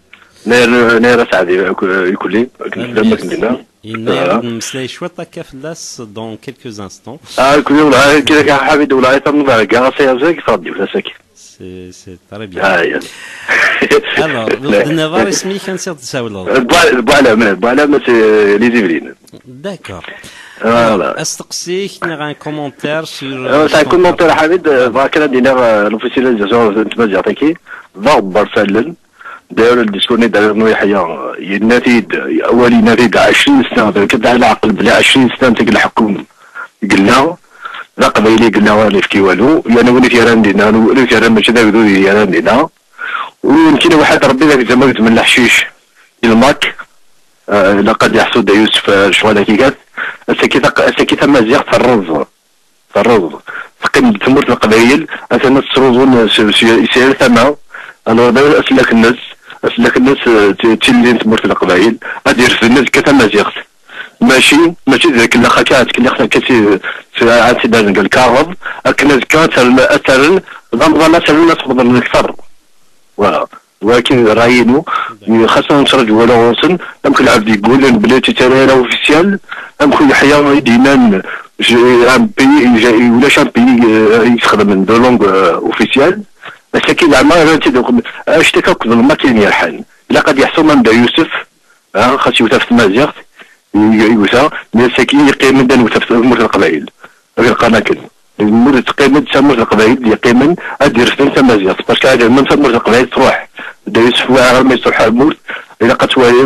نير سعدي يكلي لما كنا يناير نمسلاي شوية طاكا فلاس دون كيلكوز انستون كل يوم كذا حميد ولا يطمن كاع سيازك فاضي ولا ساكي سي تري بيان alors de Navarre اسمي كان سير تساول بوعلام سي لي زيفرين d'accord فوالا استقسيك نغا ان كومونتير سور سا كومونتير حميد فاكر عندنا لوفيسياليزاسيون تمازيغ تاكي ضرب برسلن داير الديسكوني داير نو يحيى النتيج اولي نتيجه 20 سنه كدا على عقل بلا 20 سنه تاك الحكومه قلنا لا قبيلي قلنا ولا في والو انا وليت يا راندينا انا وليت يا ماشي داك يا راندينا ويمكن واحد ربي ذاك زعما من الحشيش الماك لقد يحصد يوسف شغل كيكات السكيته مزيغ الرز تقيم تموت القبائل اثنا السروزون يسير ثما انا دابا اسلك الناس تشلين تموت القبائل غادي يرفد الناس كتمازيغ ماشي ذاك اللي خاكات اللي خنا كتي عاد دار الكارض كنا كاتر اثر ضمن الناس تقدر اكثر ولكن راينو خاصنا نخرج ولا غوصن يمكن العبد يقول بلاتي ترى اوفيسيال يمكن يحيى ديما ان بي ولا شان بي يستخدم دو لونغ اوفيسيال بس كي زعما اشتكى كل الماكين يرحل الا قد يحصل من يوسف خاص يوسف مازيغ يوسف مساكين يقيم من وتفت امور القبائل غير قناكل المور تقيم تسمر القبائل يقيم ادير في مازيغ باسكو هذا من تسمر القبائل تروح بدا يوسف غير ما يصلح المور الا قد توالي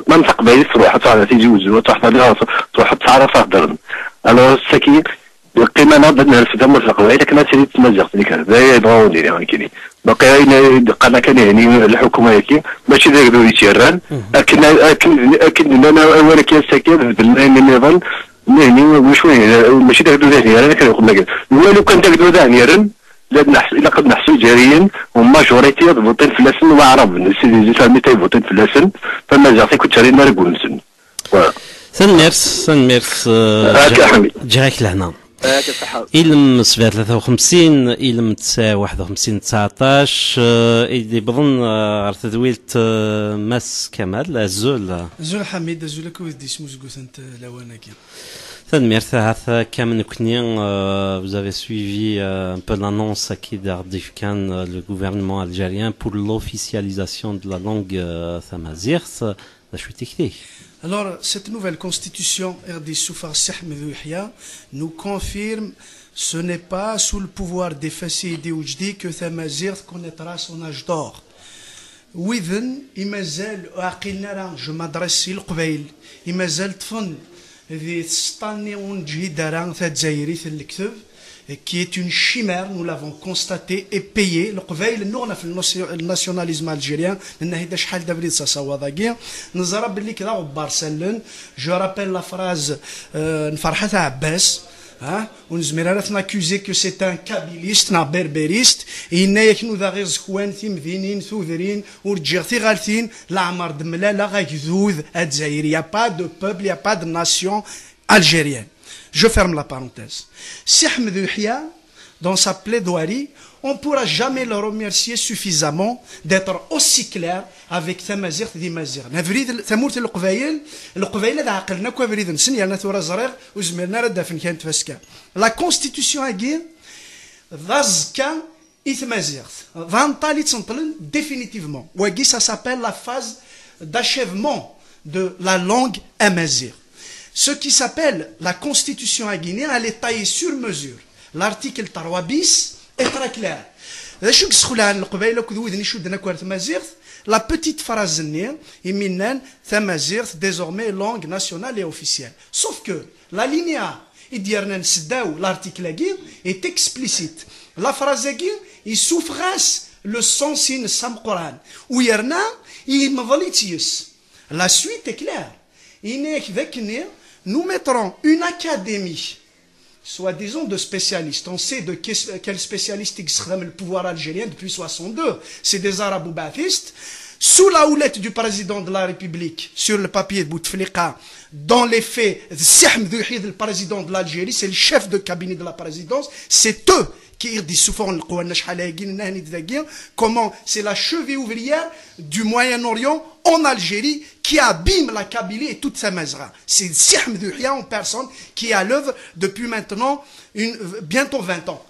من القبائل تروح تيجي وزو تروح تعرف تهضر الو السكين يقيم انا بدنا في تمر القبائل لكن سيريت مازيغ ديك هذا يبغون يعني كاين باقي قنا كان يعني الحكومه هيك ماشي ذاك ذو يتيران اكن انا اولا كاين ساكن النظام يعني شويه ماشي ذاك ذو ثاني انا كنقول لك ولو كان ذاك ذو ثاني الا قد نحسو جاريا وماجوريتي فوتين في اللسن وعرب السيدي سامي تيفوتين في اللسن فما جاتي كنت شاري نار نقول نسن سنميرس جاك لهنا إلم 53 إلم 51 19 إذا بظن تدويلت ماس كمال الزول حميد الزول كويس ديش موزقوت أنت لواناكي vous avez suivi un peu l'annonce qui d'Ardifkan, le gouvernement algérien, pour l'officialisation de la langue tamazight. Alors, cette nouvelle constitution RD Soufar Sahmedou Yahya nous confirme ce n'est pas sous le pouvoir des Fassi et Oujdi que Tamazight connaîtra son âge d'or. Within, je m'adresse au Qbaïl, il qui est une chimère, nous l'avons constaté et payé. Le Qbaïl, nous on a fait le nationalisme algérien, je rappelle la phrase Farhat Abbas. On nous accusé que c'est un kabiliste, un berbériste, et il n'y a que nous avons Thimdinin, Thoudrin, Urjirti Galtin, l'Amar de Mela, il n'y a pas de peuple, il n'y a pas de nation algérienne. Je ferme la parenthèse. Si Ahmed Yahya, dans sa plaidoirie, on ne pourra jamais le remercier suffisamment d'être aussi clair avec Tamazirt دي مازيغ. نفريد ثمورت القبائل هذا عقلنا كوافريد نسن يعني ثورة زرير وزمرنا ردا فين كانت فاسكا. La constitution أجي ضزكا إثمازيغ. فانطالي تنطلن définitivement. وأجي ça s'appelle la phase d'achèvement de la langue amazigh. Ce qui s'appelle la constitution guinéenne, elle est taillée sur mesure. L'article 3 bis est très clair. La petite phrase désormais langue nationale et officielle. Sauf que la ligne l'article est explicite. La phrase il souffrance le sens in sam Coran. Où il y en a, il la suite est claire. Nous mettrons une académie, soi-disant de spécialistes. On sait de quel spécialiste extrême le pouvoir algérien depuis 1962. C'est des arabo-baptistes. Sous la houlette du président de la République, sur le papier de Bouteflika, dans les faits, le président de l'Algérie, c'est le chef de cabinet de la présidence, c'est eux qui disent comment c'est la cheville ouvrière du Moyen-Orient en Algérie qui abîme la Kabylie et toute sa mazra. C'est Sihm Duhia en personne qui est à l'œuvre depuis maintenant bientôt 20 ans.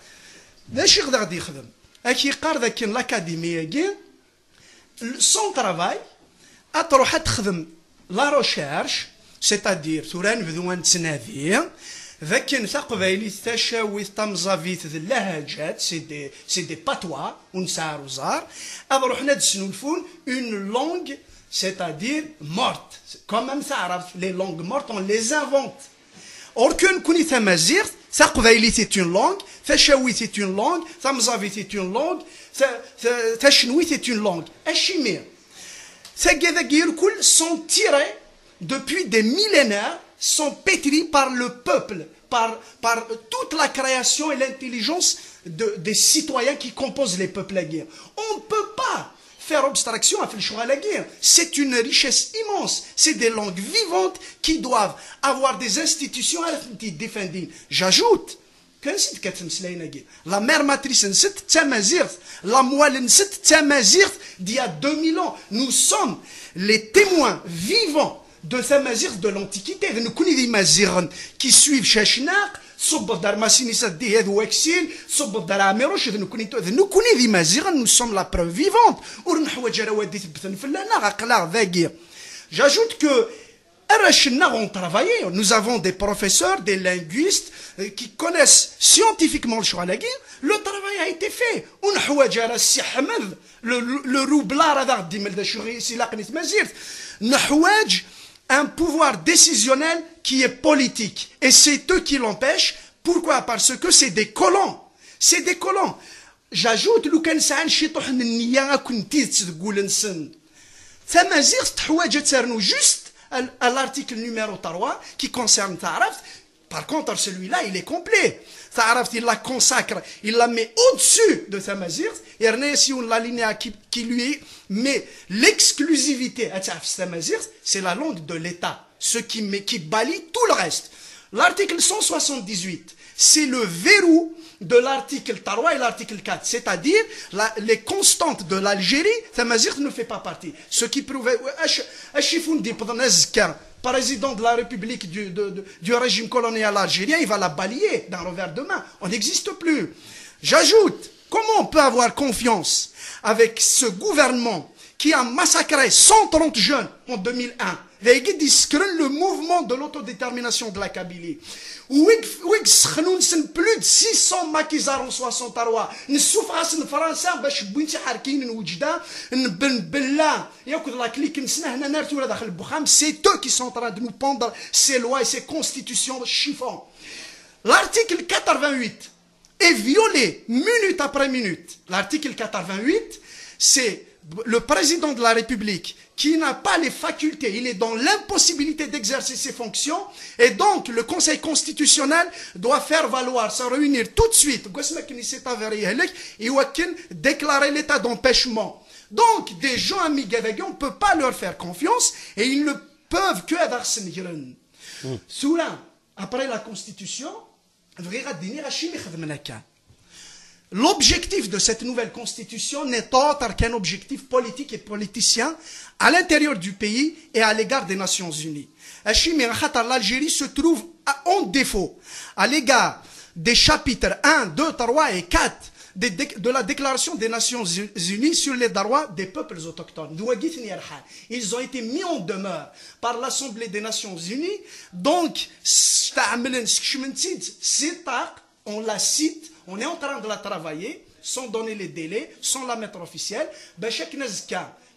L'académie, son travail, la recherche, c'est-à-dire, لكن ثقبيلي تشاوي تمزافيت اللهجات سي دي باتوا ونسار وزار اروح ندسنو الفون une langue c'est-à-dire morte quand même تعرف les langues mortes on les invente or que نكوني تمازيغ ثقبيلي c'est une langue تشاوي c'est une langue تمزافيت c'est une langue تشنوي c'est une langue الشيمير ثقذا الكل sont tirés depuis des millénaires sont pétris par le peuple, par toute la création et l'intelligence des citoyens qui composent les peuples à guerre. On ne peut pas faire abstraction à la guerre. C'est une richesse immense. C'est des langues vivantes qui doivent avoir des institutions à défendre. J'ajoute que la mère matrice, la moelle d'il y a 2000 ans. Nous sommes les témoins vivants de Tamazight de l'Antiquité. Nous connaissons des Maziran qui suivent Chachnak, nous connaissons des Maziran, nous sommes la preuve vivante. J'ajoute que ont travaillé. Nous avons des professeurs, des linguistes qui connaissent scientifiquement le Choualagui. Le travail a été fait. Le roublard un pouvoir décisionnel qui est politique. Et c'est eux qui l'empêchent. Pourquoi? Parce que c'est des colons. C'est des colons. J'ajoute, juste à l'article numéro 3 qui concerne Ta'araf. Par contre, celui-là, il est complet. Ta'araf, il la consacre, il la met au-dessus de Tamazight. Et la ligne qui lui met l'exclusivité à Tamazight, c'est la langue de l'État, ce qui balaye tout le reste. L'article 178, c'est le verrou de l'article 3 et l'article 4, c'est-à-dire les constantes de l'Algérie, Tamazight ne fait pas partie. Ce qui prouvait, président de la République du régime colonial algérien, il va la balayer d'un revers de main. On n'existe plus. J'ajoute, comment on peut avoir confiance avec ce gouvernement qui a massacré 130 jeunes en 2001, le mouvement de l'autodétermination de la Kabylie. Plus de 600 maquisards en 63. Nous souffrons en français, c'est eux qui sont en train de nous pendre ces lois et ces constitutions de chiffon. L'article 88 est violé minute après minute. L'article 88, c'est le président de la République qui n'a pas les facultés, il est dans l'impossibilité d'exercer ses fonctions, et donc le Conseil constitutionnel doit faire valoir, se réunir tout de suite, et déclarer l'état d'empêchement. Donc, des gens amigos, on ne peut pas leur faire confiance, et ils ne peuvent que avoir ce Soula, après la Constitution, l'objectif de cette nouvelle constitution n'est autre qu'un objectif politique et politicien à l'intérieur du pays et à l'égard des Nations Unies. L'Algérie se trouve en défaut à l'égard des chapitres 1, 2, 3 et 4 de la Déclaration des Nations Unies sur les droits des peuples autochtones. Ils ont été mis en demeure par l'Assemblée des Nations Unies. Donc, on la cite, on est en train de la travailler, sans donner les délais, sans la mettre officielle.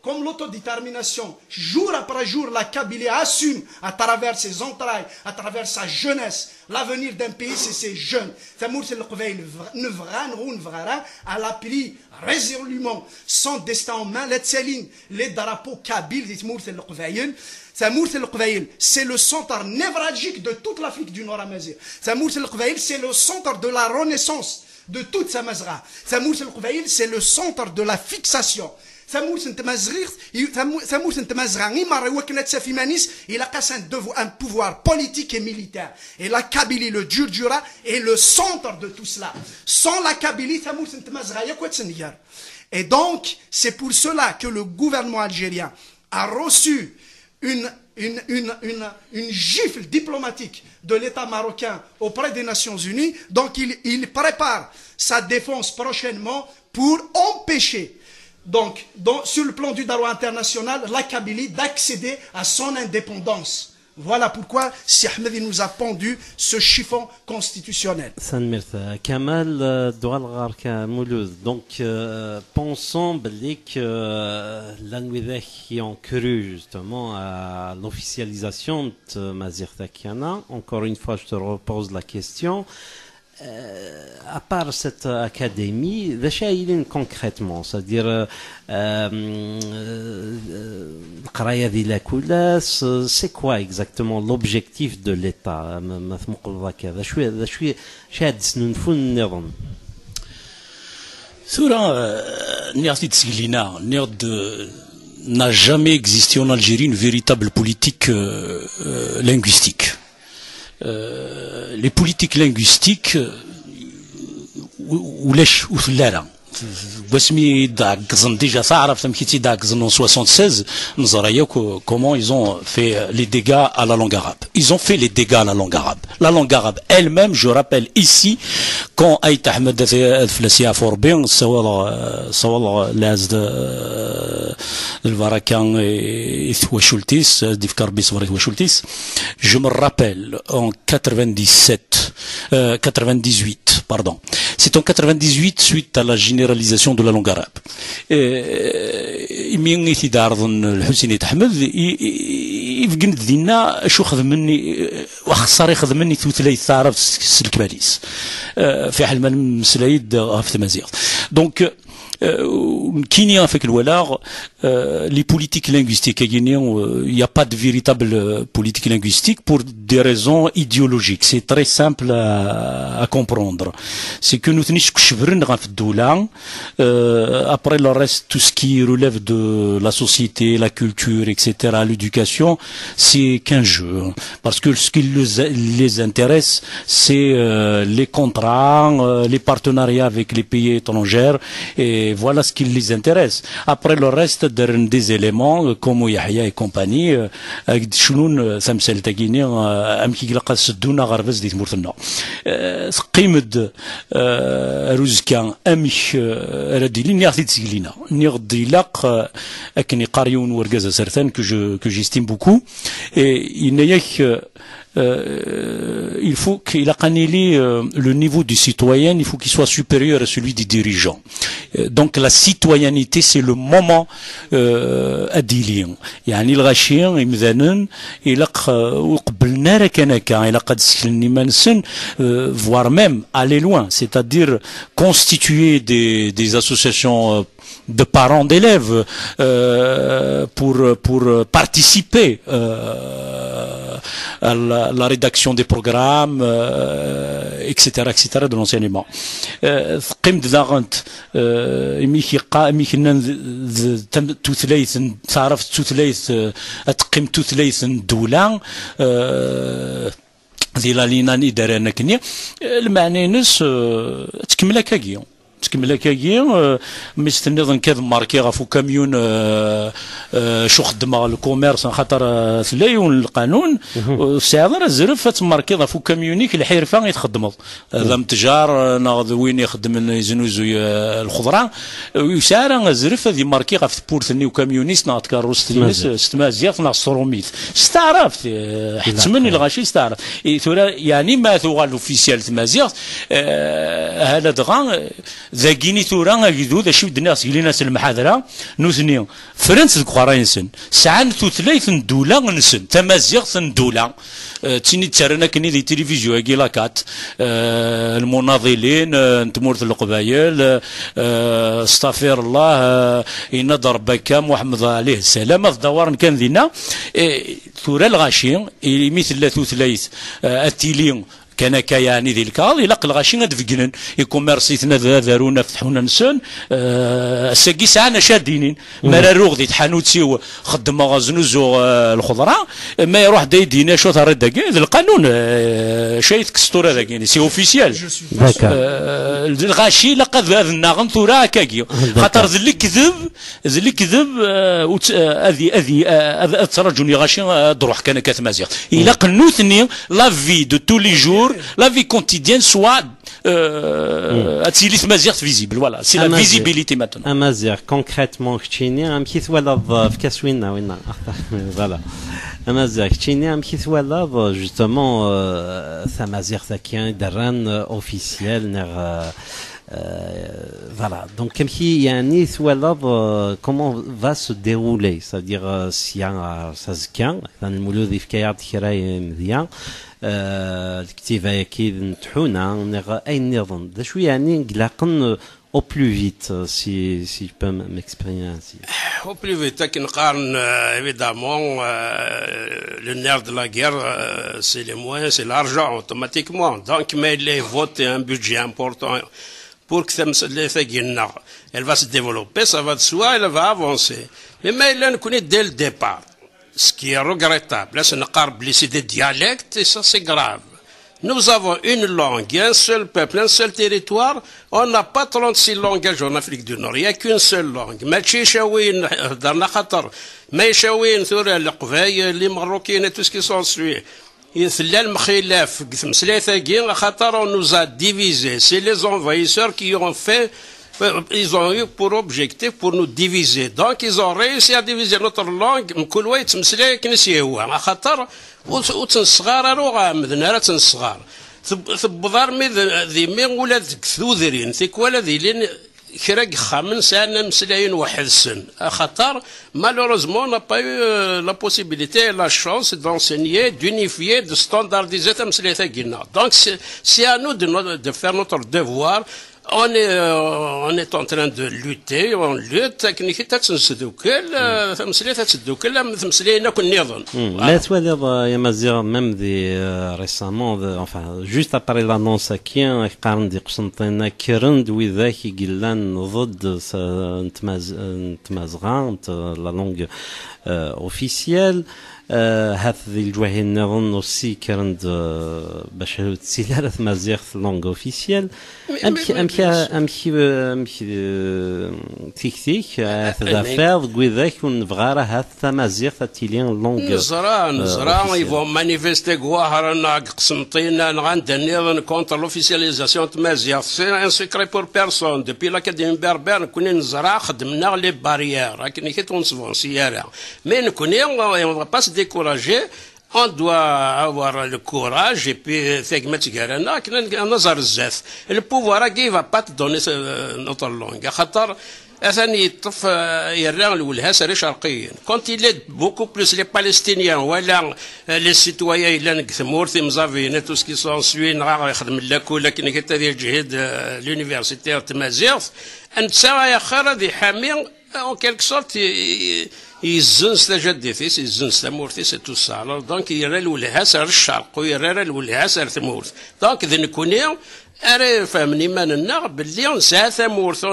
Comme l'autodétermination, jour après jour, la Kabylie assume à travers ses entrailles, à travers sa jeunesse, l'avenir d'un pays, c'est ses jeunes. Elle a pris résolument son destin en main. Les drapeaux kabyles, c'est le centre névralgique de toute l'Afrique du Nord Amazigh. C'est le centre de la renaissance de toute sa mazra. C'est le centre de la fixation. Il a un pouvoir politique et militaire. Et la Kabylie, le Djurdjura, est le centre de tout cela. Sans la Kabylie, et donc, c'est pour cela que le gouvernement algérien a reçu une gifle diplomatique de l'État marocain auprès des Nations Unies. Donc, il prépare sa défense prochainement pour empêcher, donc, sur le plan du droit international, la Kabylie d'accéder à son indépendance. Voilà pourquoi Si Ahmed nous a pendu ce chiffon constitutionnel. Kamal donc pensons que l'anglais qui ont cru justement à l'officialisation de Mazir Takiana, encore une fois je te repose la question. À part cette académie, concrètement, c'est-à-dire c'est quoi exactement l'objectif de l'État? N'a jamais existé en Algérie une véritable politique linguistique. Les politiques linguistiques déjà ça en 76 comment ils ont fait les dégâts à la langue arabe. Ils ont fait les dégâts à la langue arabe. La langue arabe elle-même, je rappelle ici, quand Aït Ahmed Flassia Forbin, Sawal Lazd Varakan et Thouachultis, Divkarbis Thouachultis, je me rappelle en 98, pardon. C'est en 98 suite à la généralisation de la langue arabe. إمين تدارضن الحسيني تحمد يفقن دينا شو خذ مني وخسر ياخذ مني ثلاث تعرف الكباليس في حال ما مسلايد في تمازيغ دونك Kini avec le Wallar, les politiques linguistiques, il n'y a pas de véritable politique linguistique pour des raisons idéologiques. C'est très simple à comprendre. C'est que nous tenons après le reste, tout ce qui relève de la société, la culture, etc., l'éducation, c'est qu'un jeu. Parce que ce qui les intéresse, c'est les contrats, les partenariats avec les pays étrangers, et voilà ce qui les intéresse. Après le reste, des éléments comme Yahya et compagnie, شنون ثمثال تاكيني امكي يلقى سدونا غرفز ديت مورثنا قيمد روزكا امش راديلين نيغتي تسقلينا نيغدي لاق اكني قاريون ورقازا سرثان que j'estime beaucoup et il faut qu'il a le niveau du citoyen, il faut qu'il soit supérieur à celui du dirigeant. Donc la citoyenneté c'est le moment adilien. يعني الغاشين يمذنن إلى وقبلنا ركناكا إلى قد سكلني منسن voire même aller loin, c'est-à-dire constituer des associations de parents d'élèves pour participer à la rédaction des programmes, etc., de l'enseignement. قيمة داغنت ميكنا توثليث تعرف توثليث تقيم توثليث الدولة ذي لالينا ندير انا كني المعني نس تكمل كاكيو تكمل كاكي مستنظن كذا ماركي غافو كاميون شو خدمه الكوميرس خاطر ثلايون القانون ساعه راه الزرف تماركي غافو كاميونيك الحرفه يتخدموا هذا متجار ناض وين يخدم يزنوزو الخضره وساعه الزرف هذه ماركي غاف بورثني وكاميونيست ناض كاروس ستمازيغ ناض ستروميت استعرف حتمني الغاشي استعرف يعني ما ثوغال الاوفيسيال تمازيغ هذا دغا ذاكيني ثورا اكيدو ذا شي الناس قال لنا المحاضره نوثني فرنسا الكوراينسن ساعه ثلاث دوله نسن تمازيغ دوله تيني تسرنا كني دي تلفزيون كي لاكات المناضلين تمورث القبايل استغفر الله ان ضربك محمد عليه السلام الدوار كان ذينا ثورا الغاشي مثل ثلاث التيليون كان كيعني ذي الكاظ إلا قلغاشين دفقنن يكوميرسيتنا ذارونا فتحونا نسون الساقي ساعنا شادينين ما روغ ذي تحانوتسيو خدم غازنوزو الخضراء ما يروح دايدينا شو ثار داكي القانون شيء كستور هذاك سي اوفيسيال الغاشي لقد هذا الناغم ثورا كاكيو خاطر ذلي كذب هذه ترجوني غاشي دروح كان كاتمازيغ إلا قنوثني لا في دو تو لي جور la vie quotidienne soit visible. Voilà, c'est la visibilité maintenant. Amazir, concrètement, كتشيني أم كيف ولا في كاسوينا وين voilà. Amazir, كتشيني أم كيف ولا justement Amazir ثاكين دران officiel نر voilà, donc يعني comment va se dérouler, c'est-à-dire si ça se tient, المولود في كيعطي كراي مذيان الكتيبة أكيد نتحونا أي نظام ذا شو يعني قلقن au plus vite si je peux m'exprimer ainsi. Au plus vite, évidemment, le nerf de la guerre, c'est les moyens, c'est l'argent automatiquement. Donc, mais les votes et un budget important pour que elle va se développer, ça va de soi, elle va avancer. Mais elle ne connaît dès le départ. Ce qui est regrettable, là, c'est des dialectes et ça c'est grave. Nous avons une langue, un seul peuple, un seul territoire. On n'a pas 36 langages en Afrique du Nord. Il n'y a qu'une seule langue. Les Marocains et tout ce qui s'ensuit. On nous a divisés. C'est les envahisseurs qui ont fait. Ils ont eu pour objectif pour nous diviser. Donc ils ont réussi à diviser notre langue. وتنصغار روغا مذنا راه تنصغار ثبضار ذي مين ولاد كثوذرين ثيك ولا ذي لين كراك خامن سانا مسلاين واحد السن خاطر malheureusement on n'a pas eu la possibilité la chance d'enseigner d'unifier de standardiser تمسلاي ثاقينا donc c'est à nous de faire notre devoir. On est en train de lutter, on lutte, technique تتسدوكل تمسليه تتسدوكل تمسلينا كل نظام. لا توالي يا مازيغ même récemment enfin juste après l'annonce كي قارن دي قسنطينه كرند وذاك قلان ضد نتمازغان لا لونغ اوفيسيال هذه الجوهين نظن aussi كرند باش تسيلار مازيغ لونغ اوفيسيال امشي تيك هذا فاض وذاك ونبغى هذا مازيغ تيلين لونغ نزرع يفون مانيفيستي غواهرنا قسنطينه غندني كونتر لوفيسياليزاسيون مازيغ سي ان سيكري بور بيرسون دوبي لاكاديمي بربر كنا نزرع خدمنا لي باريير كنا كي تونسفون سياره مي نكوني اون با se décourager. On doit avoir le courage et puis le pouvoir qui va pas te donner notre langue. Quand il est beaucoup plus les Palestiniens ou les citoyens tout ce qui s'ensuit l'universitaire en quelque sorte يزنس لجدتيس يزنس لمورتيس tout ça. Alors donc il y a le لها سر الشرق ويرى الولها سر ثمورت. Donc إذا نكوني أري فهمني مالنا باللي نسعى ثمورث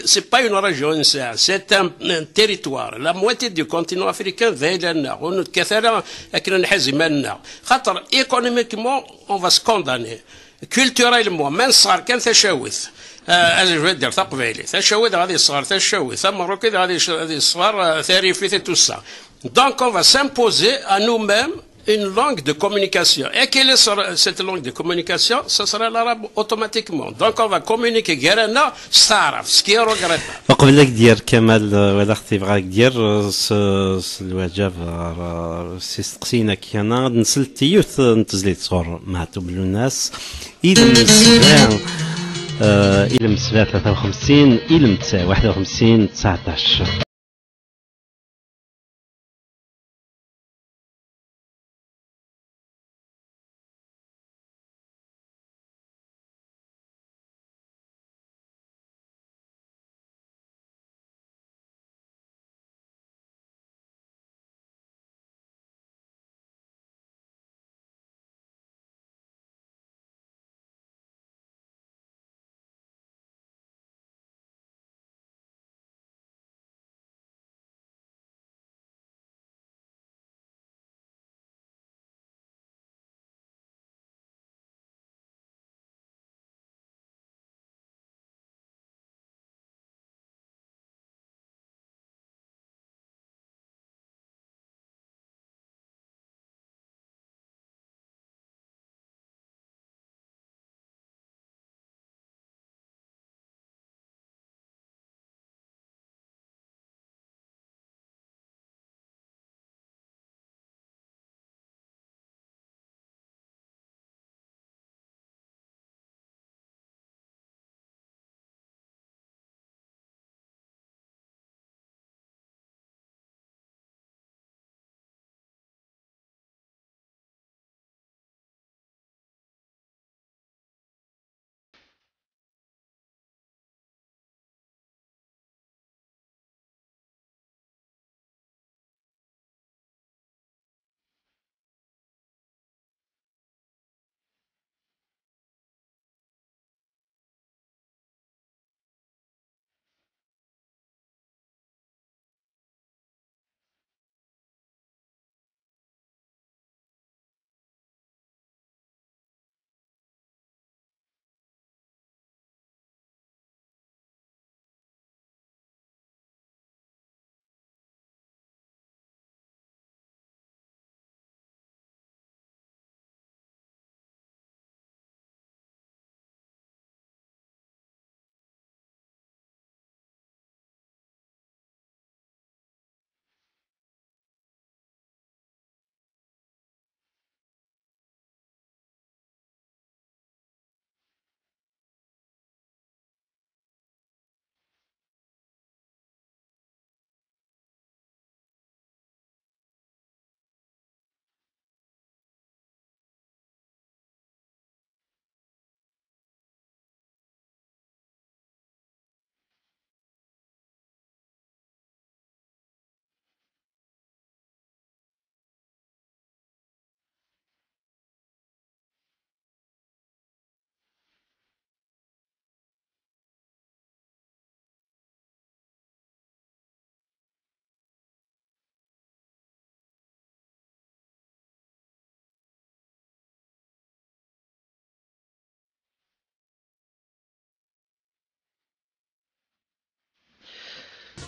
سي با اون ريجيون نسعى سي ان تيريتوار لا مواتي دو كونتينو افريكان ذاي لنا ونتكثر لكن نحزي مالنا خاطر ايكونوميكمون اون فا سكونداني كولتوريلمون ما نصغر كان تشاوث اجي دير تقبيلي تشاوث غادي يصغر تشاوث مروكي غادي يصغر ثري في تو سا دونك اون فا سامبوزي ا نو ميم une langue de communication. Et quelle est cette langue de communication? Ce sera l'arabe automatiquement. Donc on va communiquer guérena, staraf, ce qui est regrettable. وقبل لك دير كمال ولا اختي بغاك دير الواجب سيستقسينا كيانا نسل تيوث نتزليت صور معتوب الناس إلم السباع إلم السباع 53 إلم 51 19.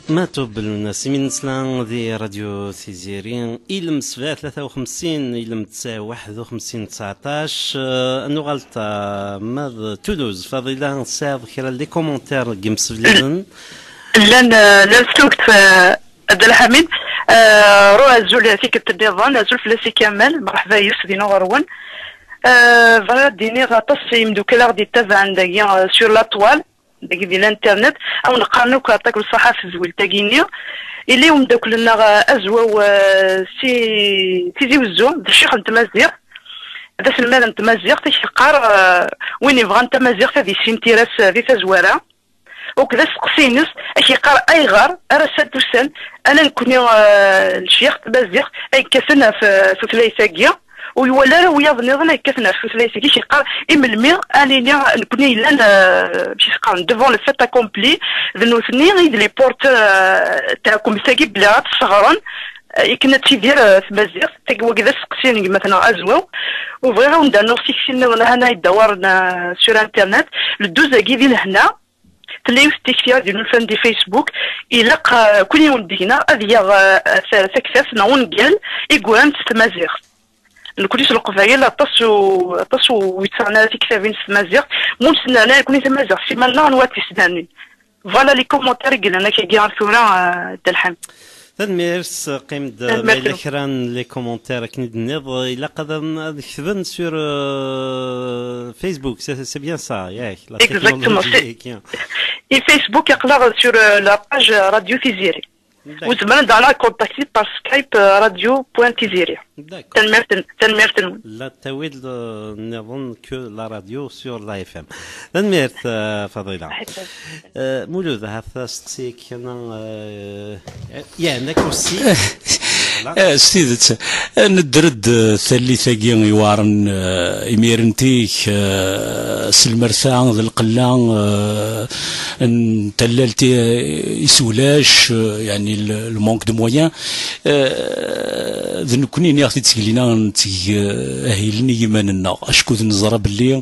ما توب الناس من سلان ذي راديو سيزيرين إلم 53 إلم 51 19 نغلط ماذا تولوز فضيلة ساف خلال لي كومنتير جيمس فليدن لن سلوكت عبد الحميد روح الزول فيك التلفزيون الزول فلاسي كامل مرحبا يوسف دينا غروان فغا ديني غاطس يمدوك لا غادي تابع عندك سور لا طوال داك ديال الانترنت او نقارنو كاتاك الصحافه زويل تاكينيو اللي هم داك لنا ازواو سي وزو الشيخ نتمازيغ هذا سلمان نتمازيغ تيقار وين يبغى نتمازيغ هذه سيمتيراس في تزواره وكذا سقسينس يقار اي غار ارسل توسل انا نكون الشيخ تمازيغ اي كسنا في فلايساكيا ولا ويا ظنينا كيفنا في ثلاثه شي قال المي اني نكوني لان باش قال ديفون لو فيت اكومبلي ذنو ثني لي بورت تاعكم ساكي بلا صغرا كنا تيدير في مزيغ تاكوا كذا سقسين مثلا ازواو وبغينا نديرو سيكسين ولا هنا يدورنا سور انترنت الدوزاكي ديال هنا تلاقيو في التكفير ديال الفن دي فيسبوك إلا كل يوم دينا هذه سكساس نعون قال يقولان في مزيغ الكليس القبائل تصو يتصنع في كتابين في مزيغ مون سنانا يكون في مزيغ سيمانا نواتي سنانين فوالا لي كومونتير قلنا كيقيان ثورا دالحم تنميرس قيم الإكران لي كومونتير كنيد النض إلا قدر كتبن سور فيسبوك سي بيان سا ياك لا تكنولوجي اي فيسبوك يقلع سور لا باج راديو تيزيري وزمان دعنا كونتاكتي بار سكايب راديو بوان تيزيري تنميرتن لا تاويل نظن كو لا راديو سور لا اف ام تنميرت فضيلة مولود هذا سقسيك انا يا عندك وسي ستيدت ندرد ثالثة يوارن إميرنتيك سلمرثان ذي القلان تلالتي يسولاش يعني المونك دو مويان ذن كوني نياختي تسكلينا نتي أهيلني يماننا أشكو ذن نزرى باللي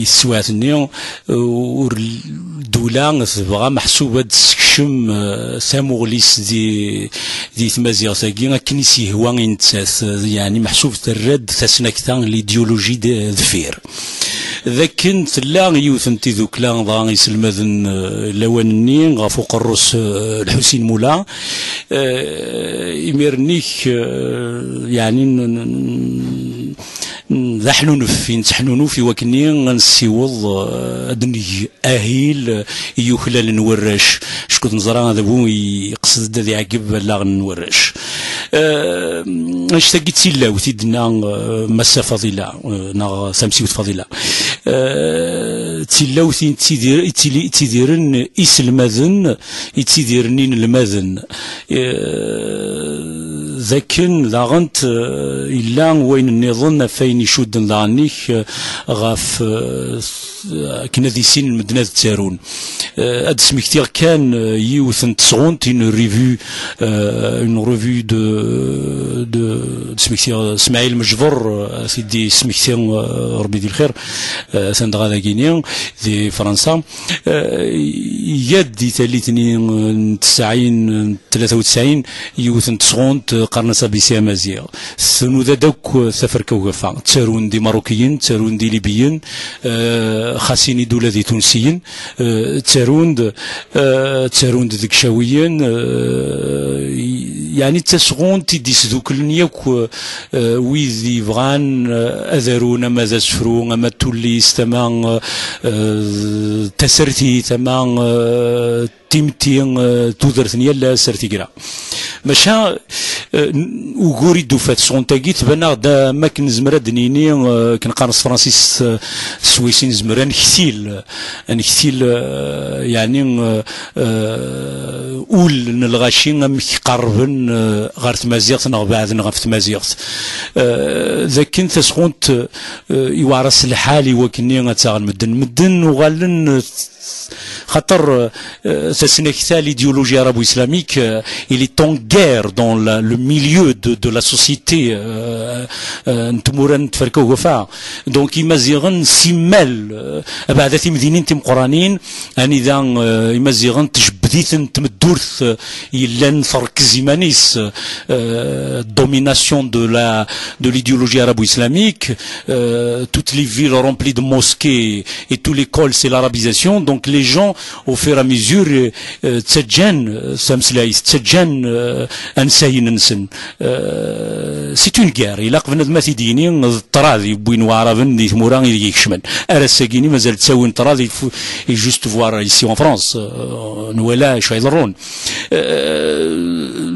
يسواتني ودولا تبغى محسوبة تسكشم ثاموغليس دي تمازيغ ثاقي كنيسي هو ينتاث يعني محسوب الرد تسنكتان ليديولوجي دفير ذاكن ثلا يوثنتي ذوك لا ضا يسلمذن لوانني غفوق الروس الحسين مولا يميرنيك يعني ذحنون في نتحنونو في وكني غنسيوض ادني اهيل يخلال نورش شكون نزرا هذا بو يقصد ذي عقب لا غنورش اشتاقيت سيلا وتيدنا مسا فضيله نا سمسيوت فضيله تيلاوثين تيديرن يسلمذن يتيديرنين المذن ذاكن لاغنت إلا وين نظن فين يشودن ضعنيك غاف كنا ذي سين المدينة تارون هاد سميكتير كان يوثن تسعون تين ريفيو دو سميكتير اسماعيل مجبر سيدي سميكتير ربي يدير الخير سندغا ذاكينيا ذي فرنسا يدي ثالثني 93 يوثن تسعون قرن سابيسي مازيغ ثنو ذا دوك سفر كوغفا تارون دي ماروكيين تارون دي ليبيين خاسيني دولة دي تونسيين تارون ديك شاويين يعني تسغون تيديس دوك النياك ويذي فغان اذرون ماذا سفرون اما توليس تمام تسرتي تمام تيمتين تودرثني لا سرتيكرا ماشا وغوري دوفات سونتاكي تبان دا ما كنزمر دنيني كنقارص فرانسيس السويسي نزمر نكثيل يعني اول نلغاشي مقربن غير تمازيغت بعد نغف تمازيغت ذاك انت سخونت يوارس الحالي وكني غتاغ مدن وغالن خاطر تسنكتا l'idéologie arabo-islamique il est en guerre dans le milieu de la société نتمورن تفركو وفا دونك يمازيغن سيمال بعد تيمدينين تيمقرانين اني ذا يمازيغن تجبديت تمدورث يلان فركز يمانيس domination de l'idéologie arabo-islamique toutes les villes remplies de mosquées et tout l'école c'est l'arabisation donc les gens au fur et à mesure تسجن سامسلايس تسجن انساين نسن c'est une guerre إلا قبلنا ذماتي ديني الطراذي بوين وعرفن دي ثموران يكشمن أرساكيني مازال تساوي طراذي جوست فوار ici en France نولا شو يضرون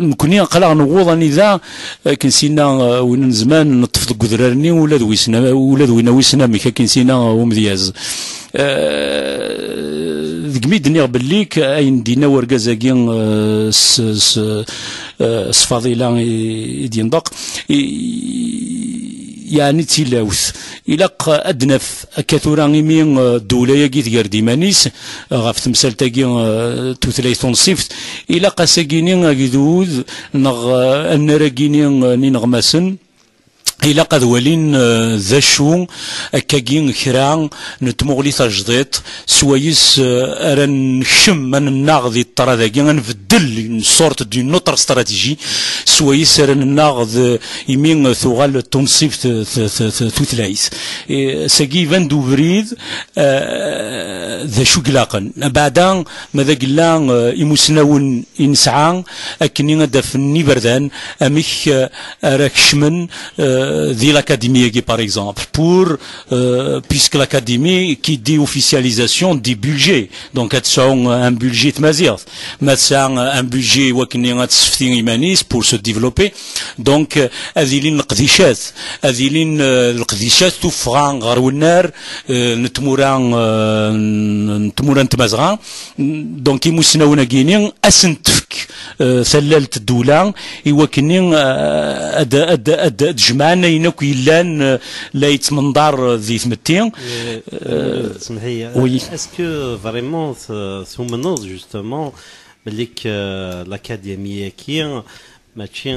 نكوني نقلع نغوض ذا كنسينا وين زمان نطفض قدرارني ولا ذوينا ويسنا ميكا كنسينا ومذياز قميد نير بليك اين دينا ورقازاكين سفاضيلا يديندق يعني تيلاوث إلا أدنف كثورا يمين الدولة يجي تقار ديمانيس غاف تمثال تاقي توثلايثون صيفت إلا قاساقيني قدود نغ النراقيني نغماسن إلا قد ولين ذا شو أكاكين كرا نتمغلي تجديد سويس أران شم من الناغذي الطرا ذاكي غنفدل صورت دي نوتر استراتيجي سويس أران الناغذ يمين ثغال التنصيف توثلايث ساقي فان دوفريد ذا شو قلاقا بعدا ماذا قلا يمسناون إنسعان أكني غدفني بردان أميك أراك شمن دي l'académie par exemple puisque l'académie qui dit officialisation dit budget donc un budget تمازيغ مثلا un budget وكني غتسفتي إيمانيس pour se développer donc هذيلين القديشات توفغان غارو النار نتموران تمازغان donc يمسناونا كينين أسنتفك ثلالت الدولة يوكنين أد جمعنا ينوك يلان لا يتمنظر ذي ثمتين سمحي اسكو فريمون ثمنوز جوستومون بليك لاكاديميه كي ماشي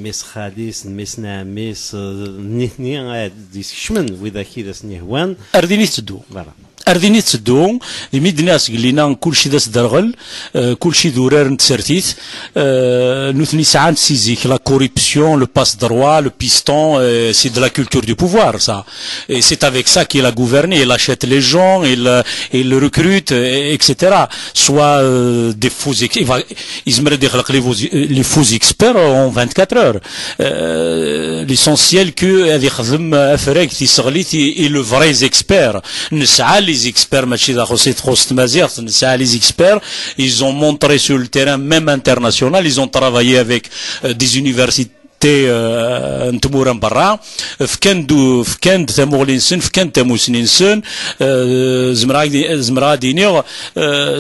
ميس خاليس ميس ناميس نيثني ديسكشمن وذا كي سنيهوان ارديني تدو أرديني تسدو يميد الناس قلنا كل شيء داس درغل كل شيء دورار نتسرتيت نوثني ساعات سيزيك لا كوريبسيون لو باس دروا لو بيستون سي دو لا كولتور دو بوفوار سا et c'est avec ça qu'il a gouverné il achète les gens il recrute etc soit des faux يزمر يخلق les faux experts en 24 heures l'essentiel que هذه يخدم افراك تيسغليت et le vrai expert نسعى les experts, les experts, ils ont montré sur le terrain, même international, ils ont travaillé avec des universités نتمورا برا فكان تاموغلينسن فكان تاموسنينسن زمرا دينيغ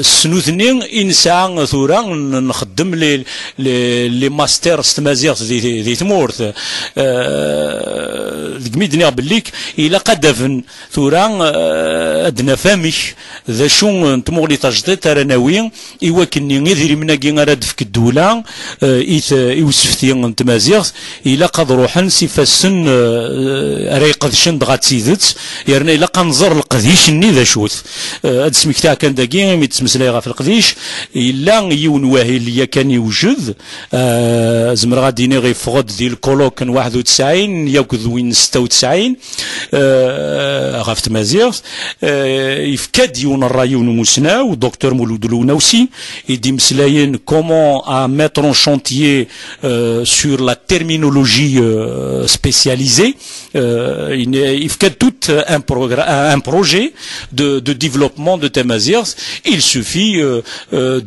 سنوثني انسان ثورا نخدم لي ماستر ستمازيغ دي تمورث دقميدني بليك الى قدفن ثورا ادنا فامش ذا شو نتموغلي تجديد تراناوي يوكني غير مناكي غراد في الدوله يوسفتي نتمازيغ إلا قد روحن سيفاسن راي قدشن دغا تسيدت يعني إلا قنظر القديش ني ذا شوث هاد سميك تاع كان داكي مي تسمسلاي في القديش إلا يون واهي اللي كان يوجد زمر غادي ني غيفغد ديال الكولوك كان 91 ياك ذوين 96 غاف تمازيغ يفكاد يون الرايون مسناو دكتور مولود الونوسي يدي مسلاين كومون ا ميتر اون شونتيي sur la terminologie spécialisée. Il fait tout un projet de développement de Temazirs. Il suffit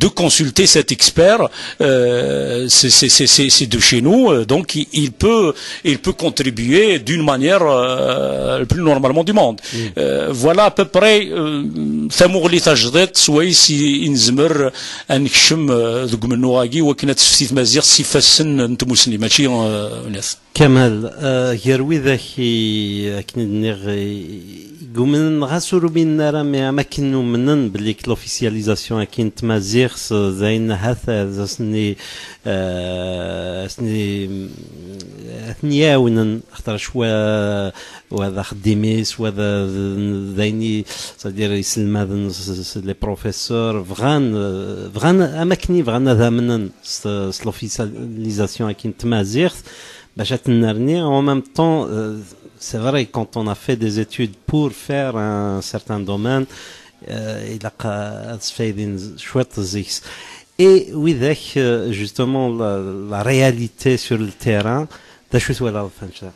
de consulter cet expert. C'est de chez nous, donc il peut contribuer d'une manière le plus normalement du monde. Voilà à peu près ثمغلي تجديد سويس ينزمر انكشم ذوك من نواقي وكانت في تمازيغ سيفاسن نتموسني ماشي ناس كمال يروي ذاكي كنيغ قومن غاسورو بين راه ما كنو منن بليك لوفيسياليزاسيون كاين تمازيغ زين هذا سني ثنياون خاطر شوا وهذا خديميس وهذا ذيني صدير يسلم هذا لي بروفيسور فغان اماكني فغان هذا منن لوفيسياليزاسيون كاين تمازيغ باش تنرني en même temps c'est vrai quand on a fait des études pour faire un certain domaine il a فايدين شويه زيكس et وذاك justement la réalité sur le terrain دا شو ولا فهمت لا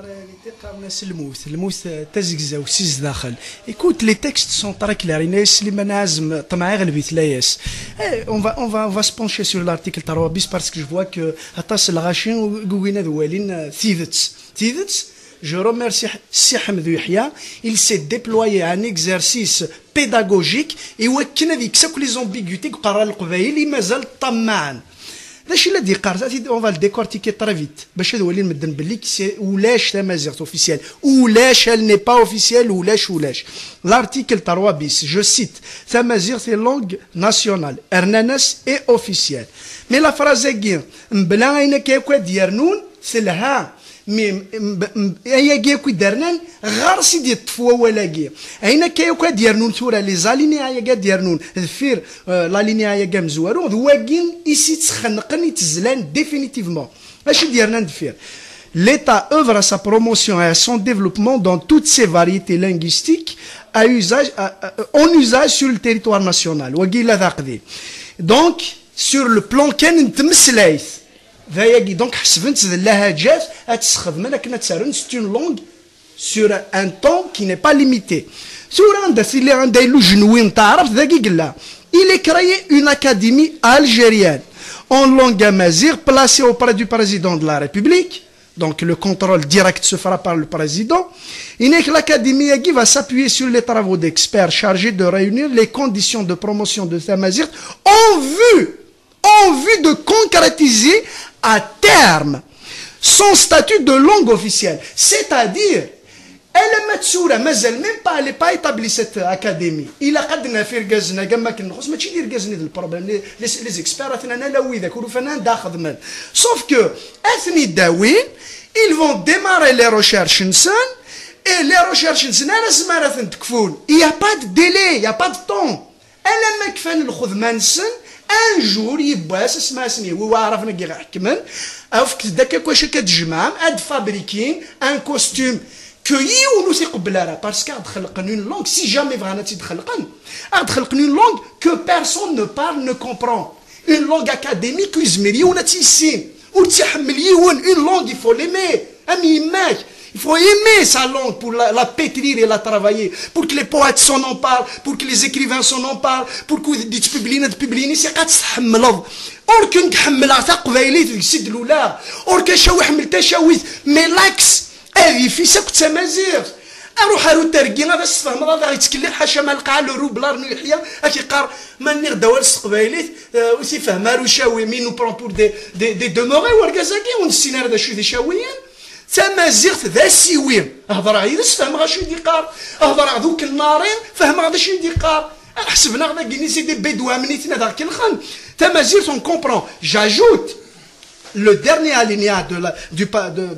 رياليتي قامناس الموت تزكزا وسيز داخل écoute les textes sont très clairs inès اللي منازم طمع غلبيت لاياس on va se pencher sur l'article 3 bis parce que je vois que hatas الغاشين وقوينا ذوالين ثيدت je remercie Si Hamdou Yahya. Il s'est déployé un exercice pédagogique et où les ambiguïtés on va le décortiquer très vite. Elle n'est pas officielle. L'article 3 bis, je cite, Tamazir c'est langue nationale, Hernanes est officielle. Mais la phrase est bien, c'est là. مي ايا جي كو درنان غير سيدي الطفوه ولا جي اين كايو كديرنون ثورا لي زالينيا يا ديرنون ذفير لا لينيا يا مزوارو ذواكين ايسي تخنقن يتزلان ديفينيتيفمون اش ديرنا ندفير. L'État œuvre à sa promotion et à son développement dans toutes ses variétés linguistiques en usage sur le territoire national. Donc, sur le plan كان نتمسلايث donc حسبت اللهجات تستخدم لكن تسرن c'est une langue sur un temps qui n'est pas limité. Il est créé une académie algérienne en langue amazigh placée auprès du président de la République. Donc le contrôle direct se fera par le président. L'académie va s'appuyer sur les travaux d'experts chargés de réunir les conditions de promotion de Tamazigh en vue de concrétiser à terme son statut de langue officielle. C'est-à-dire, elle n'est pas établie cette académie. Il a قدنا في رجزنا كما كنخص ماشي دير رجزني البروبليم les experts اثنا لاوي ذاك وفنا داخل من. Sauf que اثني داوين ils vont démarrer les recherches et les recherches ناس ما راثن تكفون. Il y a pas de délai, il y a pas de temps. الا ما كفان الخدمه نسن un jour يباس اسمها سني هو عرفنا كي غيحكمن او في داك كواش كتجمع اد فابريكين ان كوستيم كيونو تيقبل راه باسكو تخلقن اون لونغ سي جامي بغانا تيدخلقن تخلقن اون لونغ كو بيرسون نو بارل نو كومبرون اون لونغ اكاديميك يزمريونا تيسين وتحمل يون اون لونغ يفو ليمي امي يماك. Il faut aimer sa langue pour la pétrir et la travailler, pour que les poètes s'en en parlent, pour que les écrivains s'en en parlent, pour que les publiés, c'est quand tu t'hammelad. Or que tu hammelat taqbaylit deg sid lula, or que chawi hammelta chawit, mais l'axe, هذه في سكت تمازيغ. اروح ارو تركي هذا الصفهم هذا يتكلم حاشا ما لقى له روبلار نو يحيى اكي قار ما نيغ دوال استقباليت وسي فهم رو شاوي مي نو برون بور دي دوموري وركازاكي ونسينا هذا شو ذي شاويين تمازيغت ذا سيوين هضر عيد فهم غا شو يديقار هضر ذوك النارين فهم غا شو يديقار حسبنا غدا كيني سي دي بدوا منيتنا داك الخن تمازيغت اون كومبرون. J'ajoute le dernier alinéa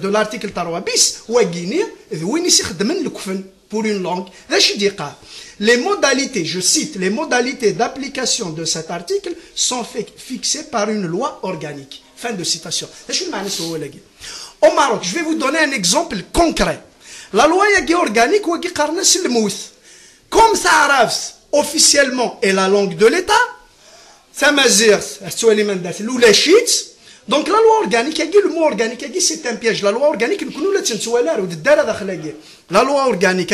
de l'article 3 bis وكيني ذوين يخدمن الكفن pour une langue. Les modalités, je cite, les modalités d'application de cet article sont fixées par une loi organique. Fin de citation. Au Maroc, je vais vous donner un exemple concret. La loi organique comme ça arrive officiellement est la langue de l'État, donc la loi organique, le mot organique, c'est un piège. La loi organique, la loi organique,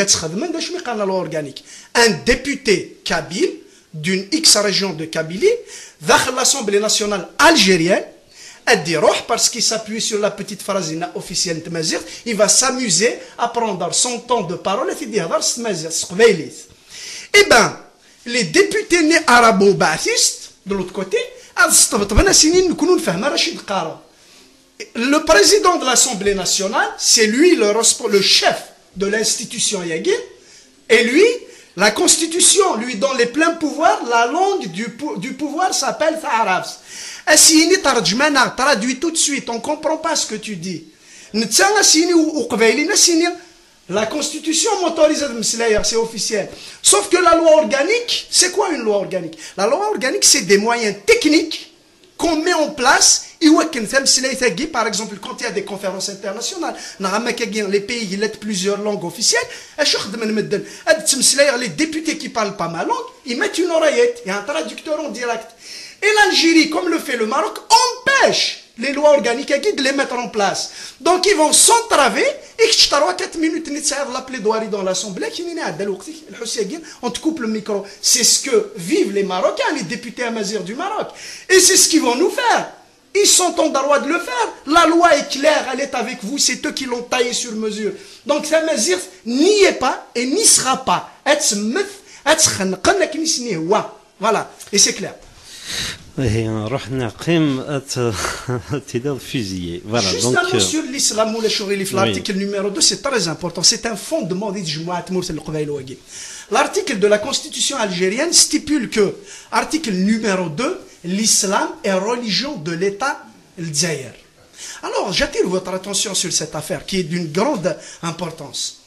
la loi organique. Un député kabyle d'une X région de Kabylie, dans l'Assemblée nationale algérienne, parce qu'il s'appuie sur la petite phrase officielle de Mazir, il va s'amuser à prendre son temps de parole et dire eh bien, les députés nés arabo-ba'athistes, de l'autre côté, le président de l'Assemblée nationale, c'est lui le chef de l'institution Yagin, et lui, la Constitution lui donne les pleins pouvoirs, la langue du pouvoir s'appelle Ta'arabs. Traduit tout de suite, on ne comprend pas ce que tu dis. La Constitution m'autorise à me c'est officiel. Sauf que la loi organique, c'est quoi une loi organique? La loi organique, c'est des moyens techniques qu'on met en place. Par exemple, quand il y a des conférences internationales, les pays qui ont plusieurs langues officielles, les députés qui ne parlent pas ma langue, ils mettent une oreillette, il y a un traducteur en direct. Et l'Algérie, comme le fait le Maroc, empêche les lois organiques de les mettre en place. Donc ils vont s'entraver et que 3-4 minutes la plaidoirie dans l'Assemblée, on te coupe le micro. C'est ce que vivent les Marocains, les députés amazigh du Maroc. Et c'est ce qu'ils vont nous faire. Ils sont en droit de le faire. La loi est claire, elle est avec vous, c'est eux qui l'ont taillée sur mesure. Donc ça mesure n'y est pas et n'y sera pas. Voilà, et c'est clair. Juste un mot sur l'islam ou l'article numéro 2, c'est très important. C'est un fondement. L'article de la Constitution algérienne stipule que, article numéro 2, l'islam est religion de l'État Zaïre. Alors, j'attire votre attention sur cette affaire qui est d'une grande importance.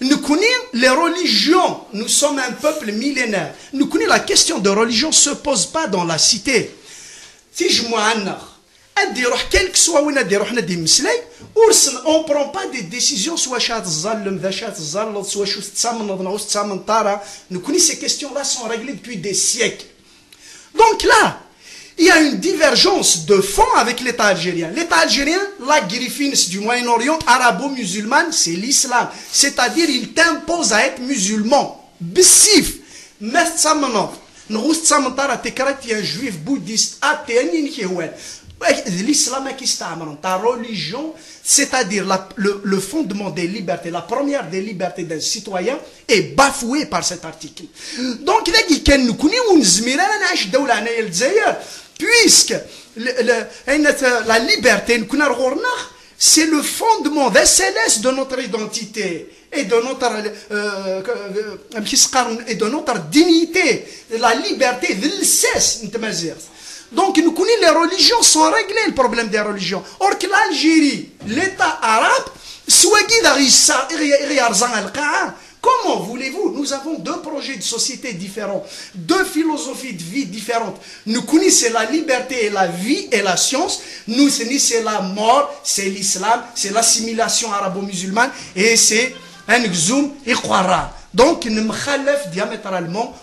Nous connaissons les religions, nous sommes un peuple millénaire. Nous connaissons la question de religion ne se pose pas dans la cité. Si je quel que soit où on ne prend pas des décisions, soit nous connaissons ces questions-là sont réglées depuis des siècles. Donc là, il y a une divergence de fond avec l'État algérien. L'État algérien, la griffine du Moyen-Orient, arabo-musulmane, c'est l'islam. C'est-à-dire, il t'impose à être musulman. Bissif. L'islam ta religion, c'est-à-dire le fondement des libertés, la première des libertés d'un citoyen est bafouée par cet article. Donc, puisque la liberté, c'est le fondement de notre identité et de notre dignité, la liberté, donc nous connaissons les religions sans régler le problème des religions. Or que l'Algérie, l'État arabe, comment voulez-vous? Nous avons deux projets de société différents, deux philosophies de vie différentes. Nous connaissons la liberté et la vie et la science. Nous connaissons la mort, c'est l'islam, c'est l'assimilation arabo-musulmane et c'est un exum et qurra. Donc, nous sommes diamétralement,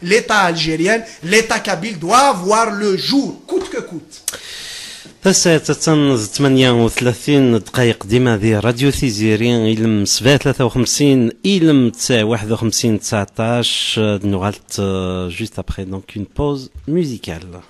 l'État algérien, l'État kabyle doit voir le jour, coûte que coûte. 38 دقائق ديما ذي راديو ثيزيرين إلم 7:53 إلم 51 19 نغالت juste après donc une pause musicale.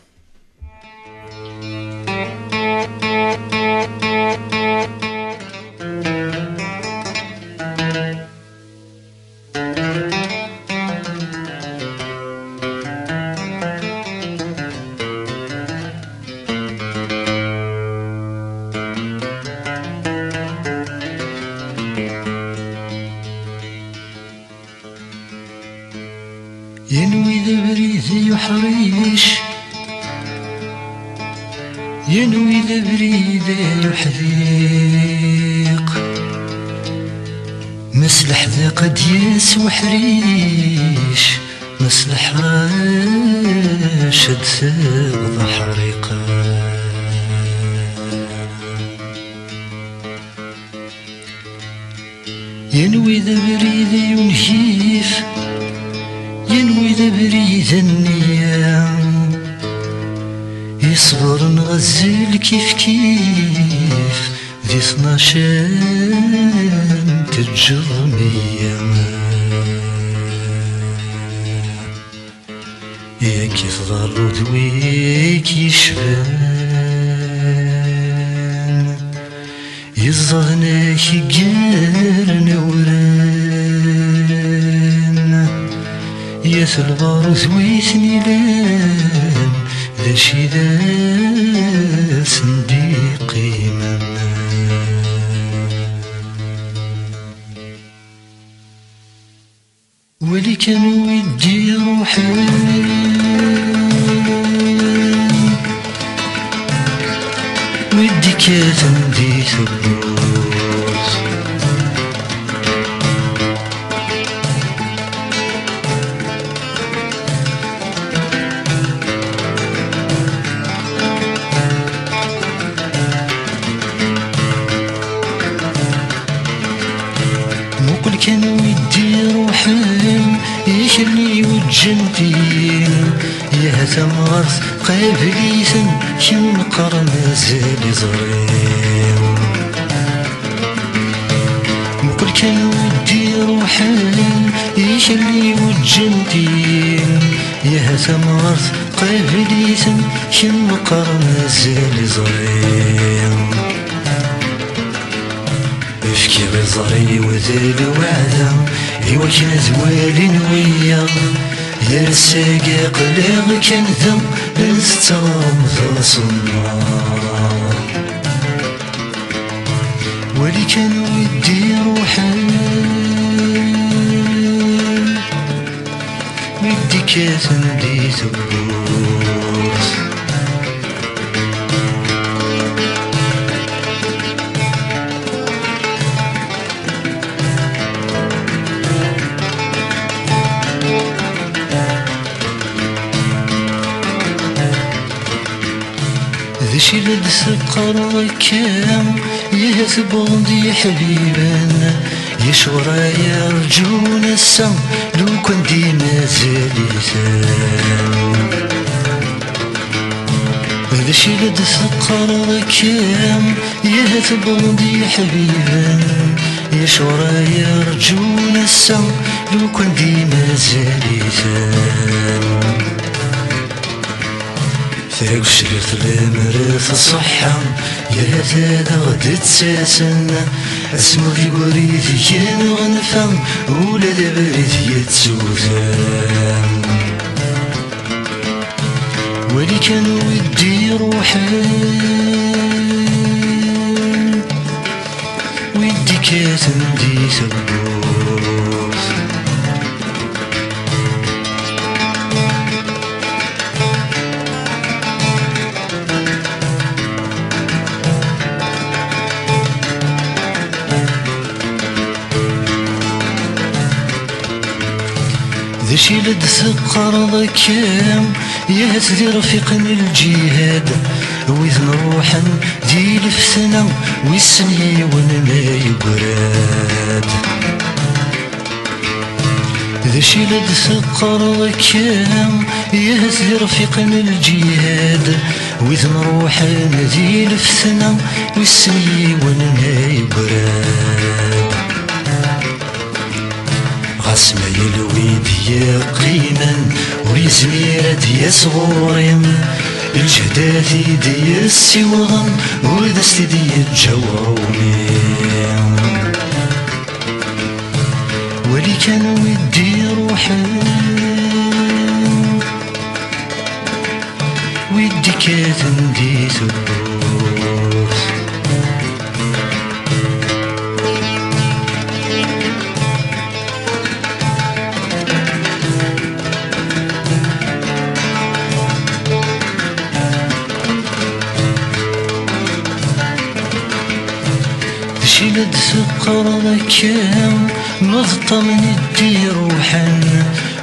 ينوي ذا بريد يحريش ينوي ذا بريد يحذيق مسلح ذا قد يسوحريش مسلح راشد ثاغ حريقا ينوي ذا بريد ينهيف ينوي ذا بريد النيام يصبر نغزل كيف كيف ذي 12 تجرمية يا كيف ضر ذويك يشبان يزغناك يقار نوران يا ثلغار ذويثني لان ذا شي ذا صنديقي من ولي كان ودي روحي ودي كاتم دي ثبوت مقل كان ودي روحي يخلي وجنتين يا ثمرت قابليثن كم قرن زالي زريم مقل كان ودي روحي يخلي وجنتين يا ثمرت قبليتم كم قرن زال زريم افكي غزري وذل وعدا إوا كان زوالين ويا يرساقي قليغ كان ذم نستغم ثصنا ولي كان ودي روحي بدي كاتن دي تبوس ذا شي لد ثقر كام يهثبون حبيبا يشورا يرجون السم لو كان ديما زاليثان هذا شي لد ثقر كام يهثبون حبيبا يشورا يرجون السم لو كان ديما زاليثان ثاق شريط المرث الصحة يا هذا غد تساسن اسمو في وريث كان غنفهم ولا دبريث يتسوثان ولي كان ودي روحي ودي كاتم دي ثبوت ذا شي لد ثقر ذكام يهتدي رفيق الجهاد وإذ نروحا دي لفتنا ويسني ونما يقراد ذا شي لد ثقر ذكام يهتدي رفيق الجهاد وإذ نروحا دي لفتنا ويسني ونما يقراد غاسما يلوي يقينا ويزمير دي صغورين الجهداتي دي السوغن ودستي دي الجورومين ولي كان ودي روحي ودي كاتن دي ثبوت لد ثقر كام مضطى من الدي روحا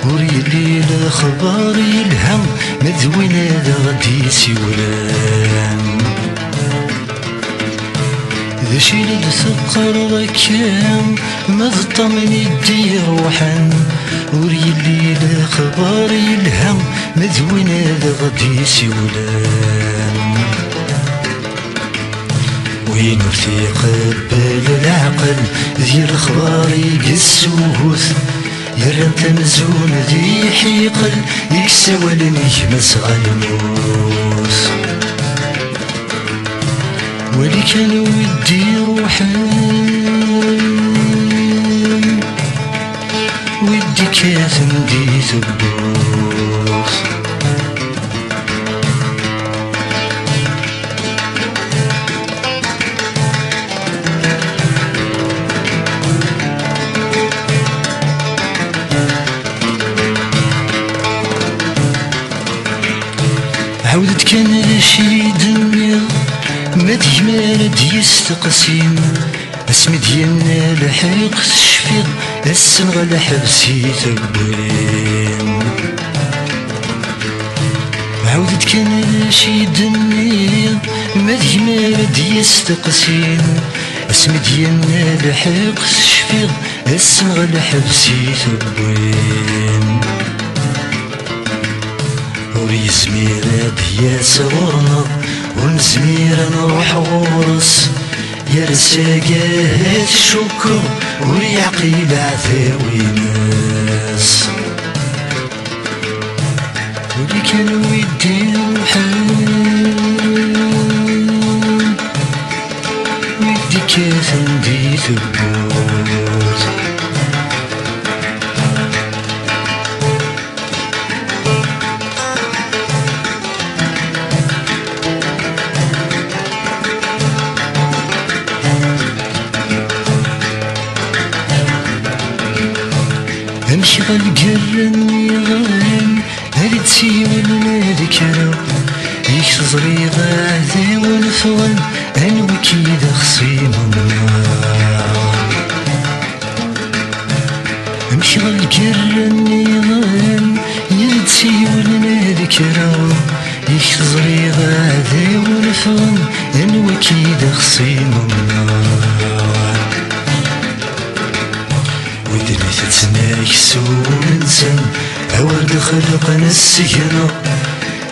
وريلي الخبار يلهم مذوين غدي سولان ذا شي لد ثقر كام مضطى من الدي روحا وريلي الخبار يلهم مذوين غدي سولان وين في قبل العقل ذي الخبار يقسوث يرن تمزون ذي حيقل يكسوى لنيمس غلموس ولي كان ودي روحي ودي كاتم دي ثبوت عودت كان شي دنيا ما ديما يستقسيم اسمي ديالنا لحق الشفيق السنغ لحبسي تقبرين عودت كان شي دنيا ما ديما يستقسيم اسمي ديالنا لحق الشفيق السنغ لحبسي تقبرين وريزمير ديا صورنا ونزمير نروح غورس يا رساقات الشكر ويعقيل عثاوي ناس ودي كان ودي روحان ودي كيف ندي ثبوت امشي غالقرن يغان هاري تسيون ذكرى يك صغري غاذي ونفغن انوي كيدا خصيم امشي غالقرن يغان هاري تسيون ذكرى يك صغري غاذي ونفغن انوي كيدا خصيم ودني تتناك سوء انسان اورد خلقنا السجنة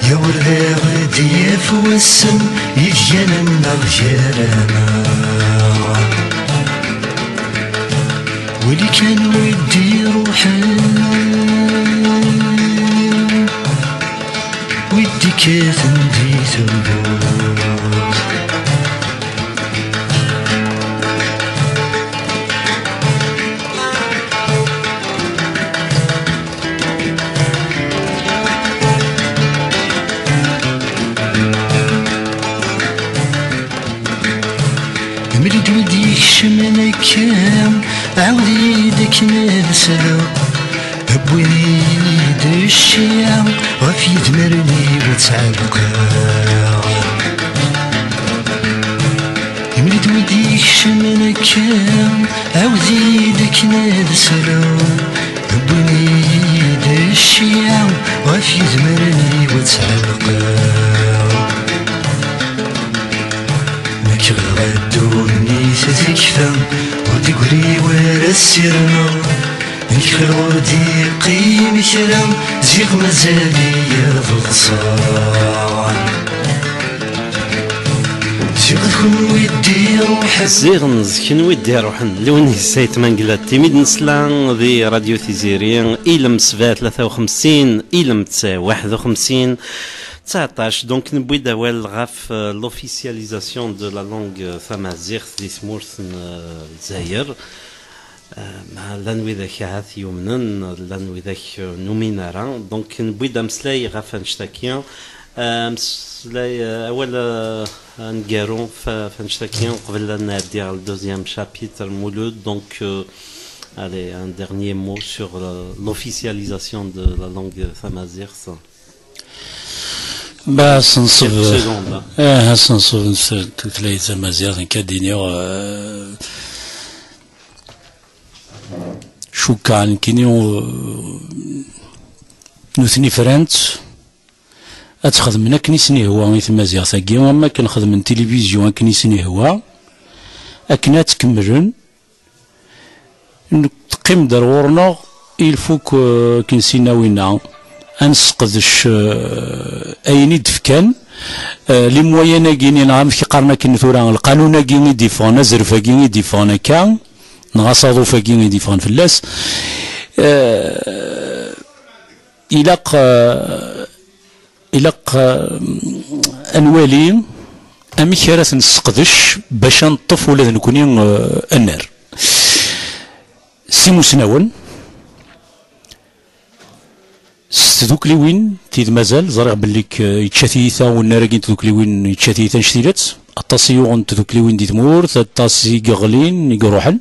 يا ورد غدي فوسن يجينا النغجانا ولي كان ودي روحان ودي كيف ندي ثبوت مريد وديك شمنا كام عاودي ديك نرسلو ابوي الشيع وفي دمرني وتعلقا مريد وديك شمنا كام عاودي ديك نرسلو ابوي الشيع وفي دمرني وتعلقا غدوني تذكفى ودي قري ورا السرنا نكفر ودي قيم كلام زيغ مزالي يغصان زيغ كن ودي روحن زيغ نزكن ودي روحن لوني سيت منقلات تيميد نسلان ذي راديو تيزيريان إلم 53 إلم 51 19. Donc نبوي داول غاف l'officialisation de la langue tamazight دي سمورث الجزائر مع لانوي ذاك عاث يومنن لانوي ذاك نومينارا. دونك نبوي دا مسلاي غاف نشتاكيان مسلاي اول نقارون فنشتاكيان قبل لا نعدي على الدوزيام شابيتر مولود. دونك allez, un dernier mot sur l'officialisation de la langue tamazight. باش نصب نصب ثلاثة مزيغ كادينيو شو كان كينيو نوثني فرانت اتخذ من كنيسني هو مثل مزيغ ثاقي وما كنخدم من تلفزيون كنيسني هو اكنات تكملن تقيم درورنا الفوك كنسينا وينا انسقدش ايني دفكان لي موينا كيني نعم في قرنا كي ثورا القانون كيني ديفون زرفا كيني ديفون كان نغصادو فكيني ديفون فلاس إلق انوالي امي كارث نسقدش باش نطف ولا نكوني النار سي مسناون ستذوك لوين تيد مازال زرع بليك يتشاتيثا والنراقين تذوك لوين يتشاتيثا نشتيلات التصيون تذوك لوين دي تمور التصي يغلين يقروحن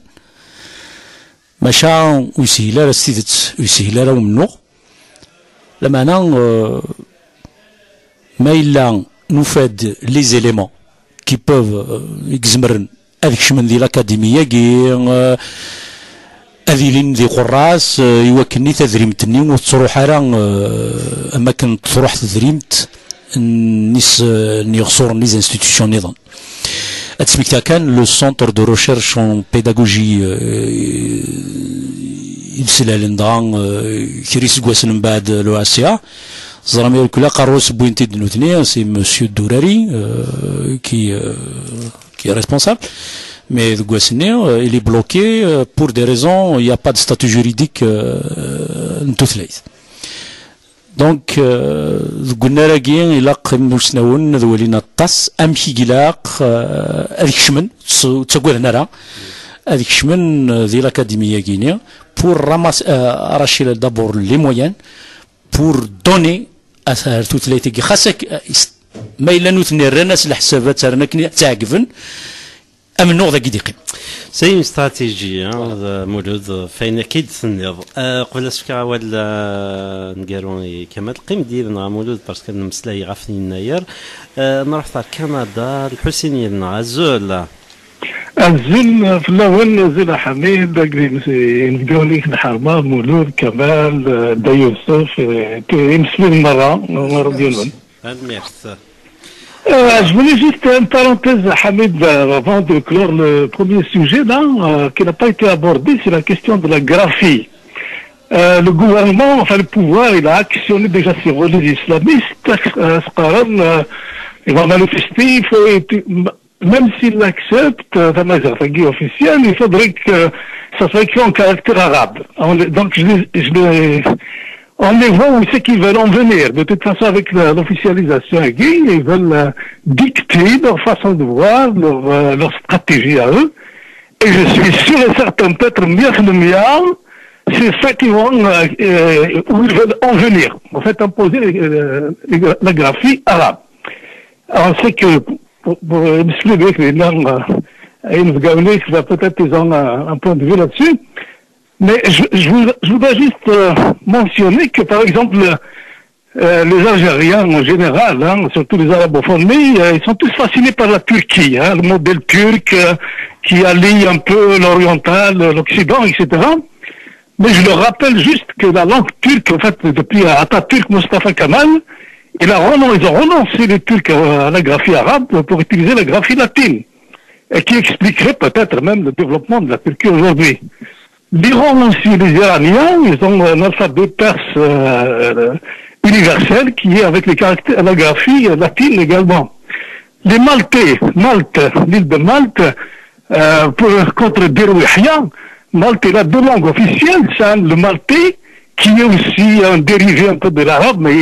ماشا ويسهلا رستيدت ويسهلا راه منو لما انا ما إلا نفاد لي زيليمون كي بوف يكزمرن هذيك شمن ديال الأكاديمية كي أذيلين ذي قراص يوكلني تذريمتني وتروح راه أما كنت تروح تذريمت نيس نيغصور نيز انستيتيوشن نظام أتسميكتا كان لو سونتر دو روشيرش اون بيداغوجي يبسلال ندان كريس كواسن من بعد لو اسيا زرامي الكلا قروس بوينتي دنوتني سي مسيو الدوراري qui est responsable. Mais Gouassine, il est bloqué pour des raisons, il n'y a pas de statut juridique en toute l'aise. دونك قلنا راكي إلا قموسناون ذولينا الطاس أمشي قلاق هذيك شمن تقول هنا راه هذيك شمن ذي الأكاديمية كينيا بور راماس راشيل دابور لي مويان بور دوني أثار توتليتي خاصك ما إلا نوثني الناس الحسابات رانا تعقفن أمن نوع ذاك يقيم. سي اون استراتيجي مولود فين اكيد تنيض قبل اسفكا ولا نقارون كمال القيم ديالنا مولود باسكو نمسلاي غافني يناير نروح تاع كندا الحسينيه لنا زول الزل في الاول زل حميد نبداو ليك الحرمه مولود كمال دا يوسف يمسلو المره ديالهم. ميرسي. Je voulais juste une parenthèse, Hamid, avant de clore le premier sujet là, qui n'a pas été abordé, c'est la question de la graphie. Le gouvernement, enfin le pouvoir, il a actionné déjà ces relais islamistes. Il va manifester, il faut, même s'il l'accepte, dans la stratégie officielle, il faudrait que ça soit écrit en caractère arabe. Donc on les voit où c'est qu'ils veulent en venir. De toute façon, avec l'officialisation gay, ils veulent dicter leur façon de voir, leur stratégie à eux. Et je suis sûr et certain, peut-être mieux que le mien, c'est ça qu'ils vont, où ils veulent en venir. En fait, imposer la graphie arabe. Alors, on sait que, pour expliquer que les langues, peut-être ils ont un point de vue là-dessus. Mais je voudrais juste mentionner que, par exemple, les Algériens en général, surtout les arabophones, ils sont tous fascinés par la Turquie, le modèle turc qui allie un peu l'oriental, l'occident, etc. Mais je leur rappelle juste que la langue turque, en fait, depuis Atatürk, Mustafa Kemal, ils ont renoncé les Turcs à la graphie arabe pour utiliser la graphie latine, et qui expliquerait peut-être même le développement de la Turquie aujourd'hui. L'Iran aussi, les Iraniens, ils ont un alphabet perse universel qui est avec les caractères, la graphie latine également. Les Maltais, l'île de Malte, contre Derouihia, Malte, il a deux langues officielles, c'est le maltais, qui est aussi un dérivé un peu de l'arabe, mais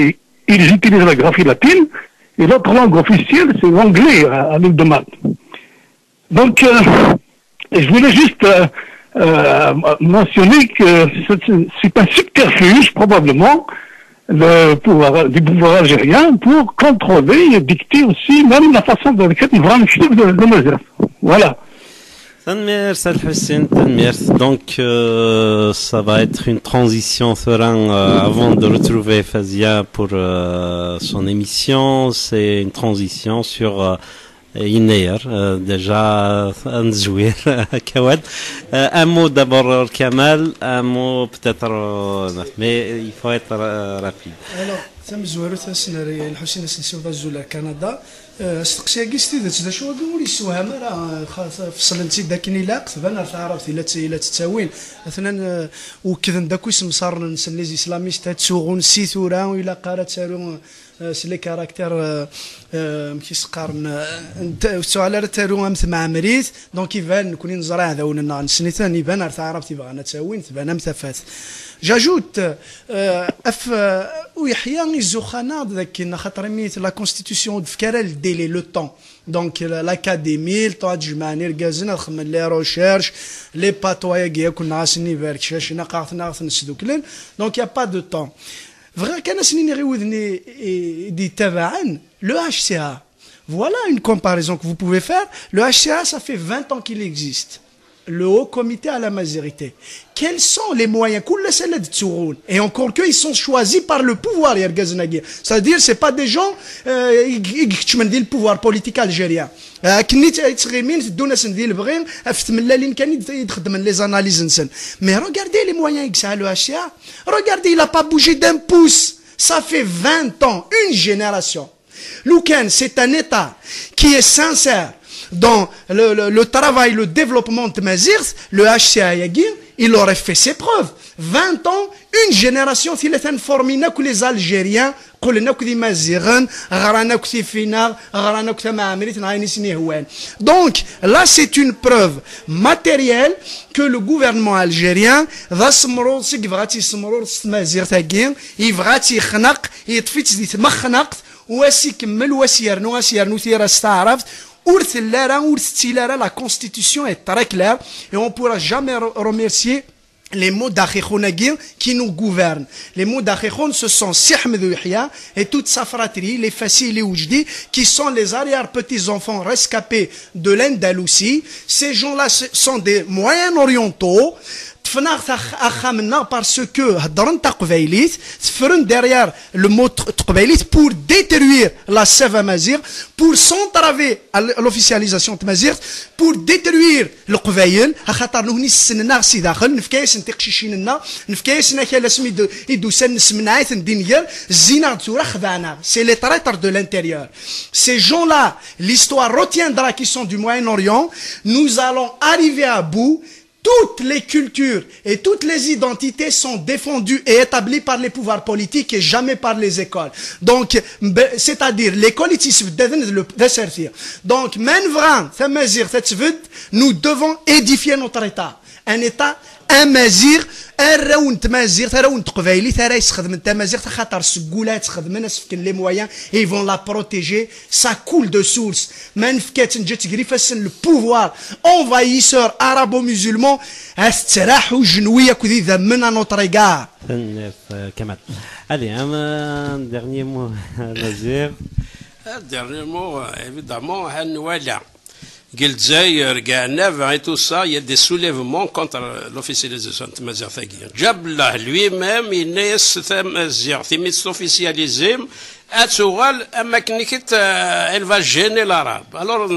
ils utilisent la graphie latine, et l'autre langue officielle, c'est l'anglais à l'île de Malte. Donc, je voulais juste mentionner que c'est un subterfuge probablement du pouvoir algérien pour contrôler et dicter aussi même la façon de laquelle ils vont écrire le Mazraf. Voilà. Merci Hussein, merci. Donc ça va être une transition avant de retrouver Fazia pour son émission. C'est une transition sur يناير déjà نزوير كواد un mot d'abord Kamal un mot peut-être mais il faut être rapide. Alors ثم زوارو تسناري الحسين سنسيو زولا كندا استقسي كيستي ذات شو نقول السوهام راه فصلنتي داكني لا بان تعرفت الا تتاوين مثلا وكذا داكو سمسار نسنيز اسلاميست تسوغون سيثورا ولا قارات سارو سلي كاركتير كيسقارن السؤال تارو امث مع مريت دونك يبان كوني نزرع هذا ولنا نسنيتان يبان تعرفتي بغانا تاوين تبان امتفات. J'ajoute, ويحيى الزخانة ذاك خاطر ميت لا كونستيتيسيون دفكر الديلي لو طون دونك لاكاديمي الطون تجمعني ركازنا خمم لي روشيرش لي باتوايا كيا كنا غاسني بارك شاشنا قاعدنا نسدوكلن دونك يا با دو طون فغير كان سنين غيوذني دي تبعا لو HCA. Voilà une comparaison que vous pouvez faire. Le HCA, ça fait 20 ans qu'il existe. Le haut comité à la majorité. Quels sont les moyens? Et encore qu'ils sont choisis par le pouvoir. C'est-à-dire, c'est pas des gens qui ont le pouvoir politique algérien. Mais regardez les moyens que ça a le HCA. Regardez, il n'a pas bougé d'un pouce. Ça fait 20 ans, une génération. Louken, c'est un État qui est sincère dans le travail, le développement de Mazir, le HCA Yagin, il aurait fait ses preuves. 20 ans, une génération, s'il est informé que les Algériens, donc là c'est une preuve matérielle que le gouvernement algérien va se la constitution est très claire et on ne pourra jamais remercier les mots d'Akhikhonagir qui nous gouvernent. Les mots d'Akhikhon, ce sont Sihmed Yahya et toute sa fratrie, les Fassi et les Oujdi, qui sont les arrière-petits-enfants rescapés de l'Andalousie. Ces gens-là sont des Moyen-Orientaux. Parce que derrière le mot Tqbaylit pour détruire la sève amazigh, pour s'entraver à l'officialisation de Mazigh, pour détruire le Qbayl, c'est les traîtres de l'intérieur. Ces gens-là, l'histoire retiendra qu'ils sont du Moyen-Orient. Nous allons arriver à bout. Toutes les cultures et toutes les identités sont défendues et établies par les pouvoirs politiques et jamais par les écoles. Donc, c'est-à-dire, l'école est de servir. Donc, nous devons édifier notre État. Un État امازيغ اراون تمازيغ تراون تقبايلي ترا يستخدم التمازيغ خاطر السكوله تخدم الناس فكن لي مويان اي فون لا بروتيجي سا كول دو سورس ما نفكات نجي تجري فاسن لو بوفوار انفايسور ارابو مسلمون استراحوا جنويه كذي ذمنا نوت ريغار كمال. Allez, un dernier mot, Nazir. Un dernier mot, évidemment, Hanouala. Gilzaïr, Ganev et tout ça, il y a des soulèvements contre l'officialisation de Mazir Thagir. Jablah lui-même, il naît Mazir, il officialisé, elle va gêner l'arabe. Alors,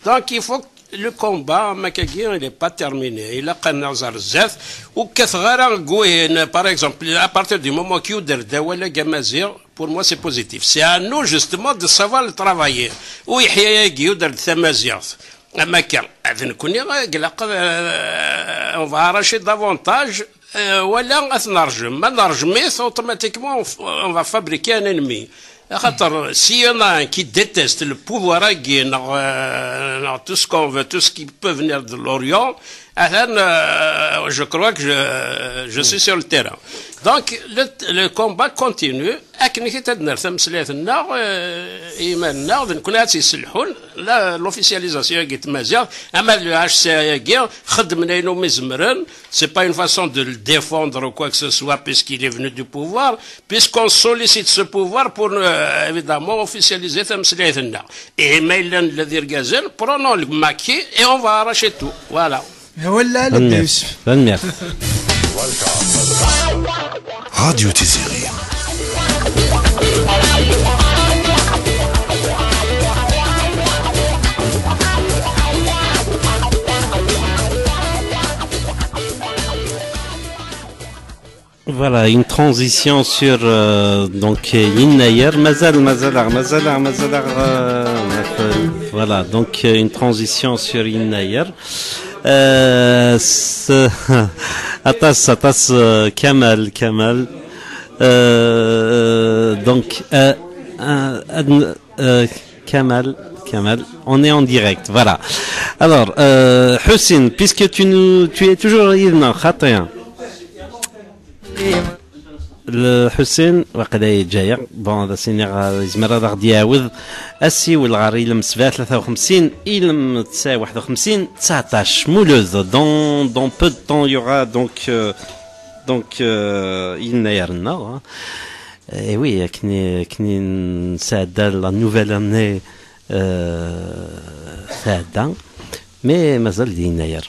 donc il faut le combat il n'est pas terminé. Il a ou par exemple, à partir du moment qu'il y a pour moi c'est positif. C'est à nous justement de savoir le travailler. Où il y a on va arracher davantage. Automatiquement on va fabriquer un ennemi. S'il y en a un qui déteste le pouvoir tout ce qu'on veut, tout ce qui peut venir de l'Orient, je crois que je suis sur le terrain. Donc le combat continue. L'officialisation c'est pas une façon de le défendre ou quoi que ce soit puisqu'il est venu du pouvoir, puisqu'on sollicite ce pouvoir pour évidemment officialiser et prenons le maquis et on va arracher tout. Voilà. راديو تيزيري Voilà, une transition sur donc Yinnayer, voilà, donc une transition sur Yinnayer. Atas Kamal donc Kamal, on est en direct, voilà. Alors Hussein, puisque tu es toujours Khatien, le Hussein وقدا جاي بون هذا سيني يزمر هذا غادي يعاود اسي والغاري لم 53 الى 51 19 مولوز dans peu de temps il y aura donc Yinnayer et oui كني نساعد la nouvelle année ساعده mais مازال Yinnayer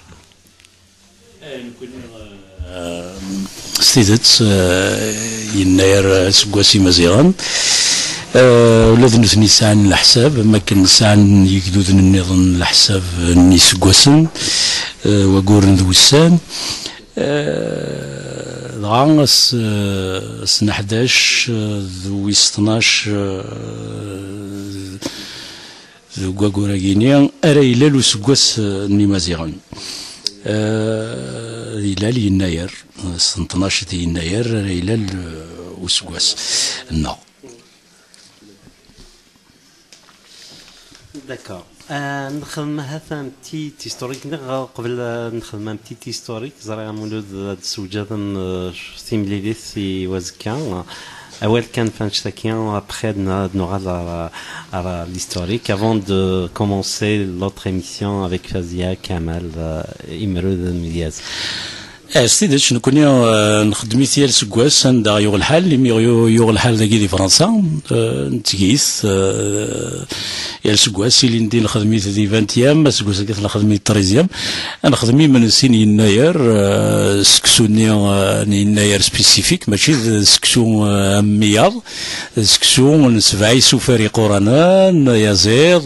ستيدت يناير سكواسي مزيغان ولاد نثني ساعن الحساب ما كان ساعن يكدود النظام الحساب ني سكواسن وقورن ذوسان دغا سنة 11 ذو 12 ذو قاقورا كينيا أرى إلالو سكواس ني مزيغان إلى يناير 12 يناير إلى الوسواس نو. داكور. نخدم هذا بتيت هيستوريك قبل نخدم بتيت هيستوريك زرع مولود السوجاد سيمليليث في وزكان أول كان فانشتاكيان après نوغال على l'historique avant de commencer l'autre émission avec Fazia Kamal Imrud Miaz. سيدي شنو كوني نخدم مثال سكواس ندا يوغ الحال اللي يوغ الحال ذاكي دي فرنسا نتكيس يا سكواس اللي ندير نخدمي في 20 ايام سكواس كيف نخدمي 13 نخدمي من سين يناير سكسوني يناير سبيسيفيك ماشي سكسو مياض سكسو نسفعي سوفاري قرانا يا زيد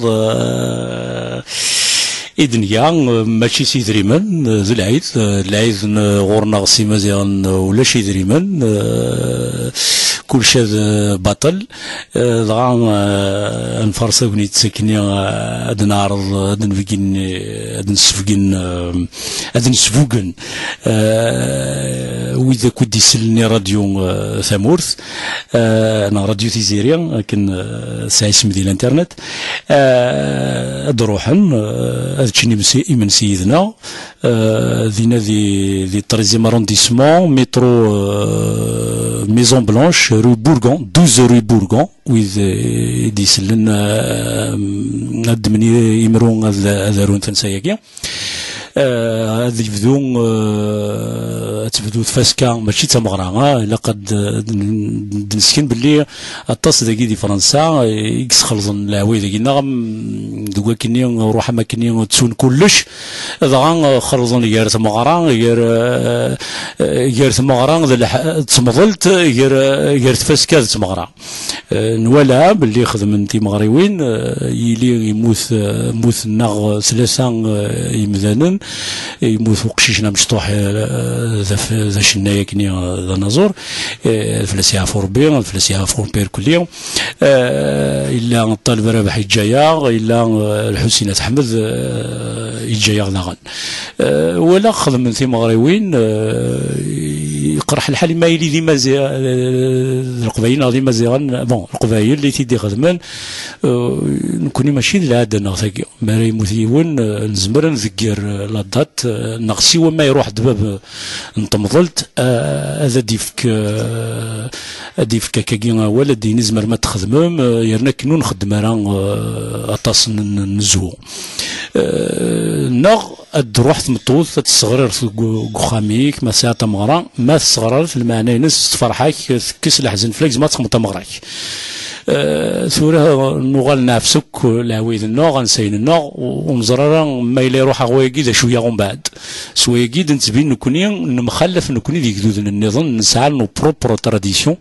إدنيا ماشي سي دريمان ذو العيد غورنا غسي مزيان ولا شي دريمان كل شيء بطل دغا نفرسو بني تسكني هاد نعرض هاد نفكين هاد نسفوقن وإذا كنت يسلني راديو ثامورث أنا راديو تيزيريا لكن ساعي اسم ديال الانترنت دروحن هذا شني من سيدنا دينا دي 13 ارونديسمون مترو ميزون بلانش رو بورغون 12 رو بورغون ويز ديسلن هاد مني يمرون هذا رون تنسايا هذا تبدو تفاسكا ماشي تمغرا الا قد نسكن باللي الطاس داكي دي فرنسا يكس خلصن العوي داكي نغم دوا كني روح ما كني تسون كلش دغا خلصن غير تمغرا غير تمغرا تمضلت غير تفاسكا تمغرا نوالا باللي خدم انتي مغريوين يلي يموت النغ ثلاثه يمذانن يموت قشيشنا مشطوح ذا شنايا كني ذا نزور الفلاسيه فوربي الفلاسيه فوربير كل يوم الا الطالب رابح الجايه الا الحسين احمد الجايه غنغن ولا خدم من ثم مغريوين يقرح الحال ما يلي ديما القبايل ديما زيغن بون القبايل اللي تيدي خدمان نكوني ماشي العاده نغتاكي ما يموت يون نزمر نذكر لادات نغسي وما يروح دباب نتمضلت هذا ديفك كاكي ولا دي نزمر ما تخدمم يرنا كنو نخدم راه اطاس نزو نغ روحت مطوط تصغرر في قخاميك ما ساعه مغرا ما تصغرر في المعنى نس تفرحك كيس الحزن فليكس ما تخمط مغراك ثورة نغال نفسك العويد النوع غنسين النوع ونزرر ما إلا يروح غويجي ذا شوية غن بعد سوية جيد نتبين نكوني نمخلف نكوني ذيك دود النظام نسعى نو بروبر تراديسيون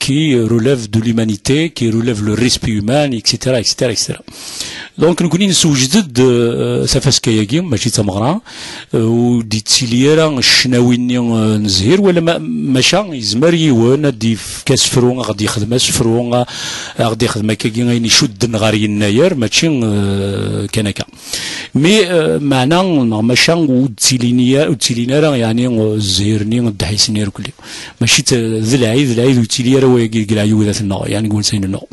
كي روليف دو ليمانيتي كي روليف لو ريسبي هيومان اكسيتيرا اكسيتيرا اكسيتيرا دونك نكوني نسوجد سافاسكاياكي ماشي تمغرا ودي تسيليرا الشناويني نزهير ولا ماشا يزمر يوان دي في كاس فرون غادي يخدم فرون غادي يخدم كاكي غادي يشد نغار يناير ماشي كنكا مي معنا ماشا وتسيلينيا يعني الزهيرني الدحيسني كل ماشي ذي العيد وتسيليرا ويقلع يوذات النار يعني نقول سين النار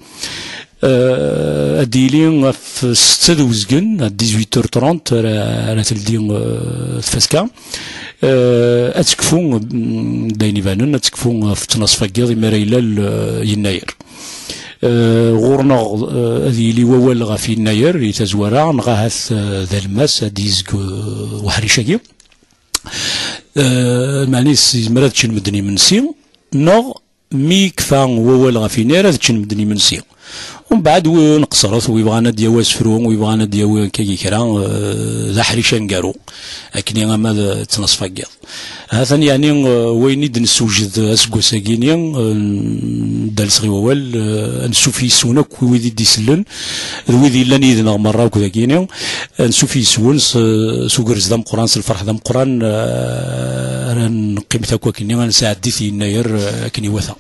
أديلين في 6 وزقن 18h30 على تلدين تفاسكا أتكفون دايني فانون أتكفون في تناصف القاضي مريلا يناير غورنا أديلي ووال غا في يناير يتزورا نغاهث ذا الماس ديزك وحريشاكي معنيس مرات تشن مدني من سين نغ مي كفا ووال غا في يناير تشن مدني من سين ومن بعد نقصرت ويبغانا دياواز فرون ويبغانا دياوا كي كرا ذا حريشان كارو لكن ما تنصف القاض هذا يعني وين يد نسوجد اسكو ساكينيا دالس غي ووال نشوف يسونك ويدي ديسلن ويدي لاني يدنا مره وكذا كينيا نشوف يسون سوق رزدام قران الفرح دام قران ران قيمتها كوكينيا نساعد ديث يناير كني وثا